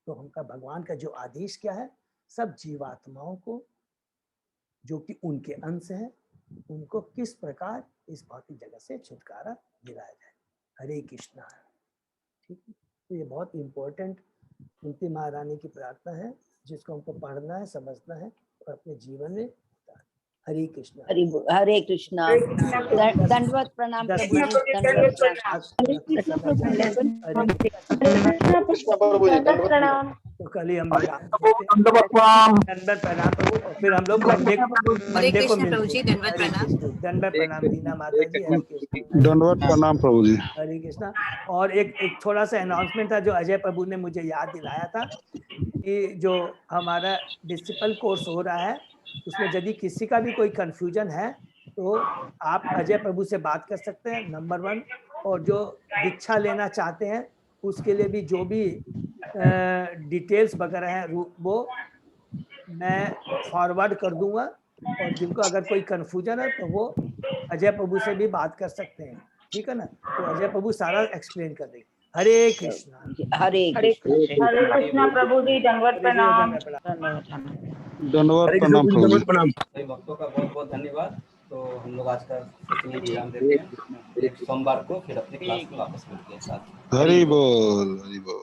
Speaker 4: तो हमका भगवान का जो आदेश क्या है, सब जीवात्माओं को जो कि उनके अंश है, उनको किस प्रकार इस भौतिक जगत से छुटकारा दिलाया जाए। हरे कृष्णा। ठीक है, तो ये बहुत इम्पोर्टेंट कुंती महारानी की प्रार्थना है, जिसको हमको पढ़ना है, समझना है और अपने जीवन में उतारना है। हरे कृष्णा।
Speaker 5: हरे कृष्णा। दंडवत प्रणाम प्रभु जी, दंडवत प्रणाम।
Speaker 4: तो कल ही हम दंडवत प्रणाम प्रभु, और फिर हम लोग मंडे को मिलते हैं। दंडवत प्रणाम दीना माता जी। हरे कृष्णा।
Speaker 6: दंडवत प्रणाम प्रभु जी।
Speaker 4: हरे कृष्णा। और एक थोड़ा सा अनाउंसमेंट था जो अजय प्रभु ने मुझे याद दिलाया था, कि जो हमारा डिसिपल कोर्स हो रहा है, उसमें यदि किसी का भी कोई कंफ्यूजन है तो आप अजय प्रभु से बात कर सकते हैं, नंबर 1। और जो दीक्षा लेना चाहते हैं उसके लिए भी जो भी डिटेल्स वगैरह हैं वो मैं फॉरवर्ड कर दूंगा, और जिनको अगर कोई कंफ्यूजन है तो वो अजय प्रभु से भी बात कर सकते हैं। ठीक है ना, तो अजय प्रभु सारा एक्सप्लेन कर देंगे। हरे कृष्णा।
Speaker 5: हरे कृष्णा
Speaker 7: प्रभु जी, दंडवत प्रणाम।
Speaker 6: दंडवत प्रणाम प्रभु जी।
Speaker 3: सभी भक्तों का बहुत बहुत धन्यवाद। तो हम लोग आज का सत्संग विराम देते हैं, एक सोमवार को फिर अपने क्लास में वापस मिलते हैं साथ।
Speaker 6: हरि बोल, हरि बोल।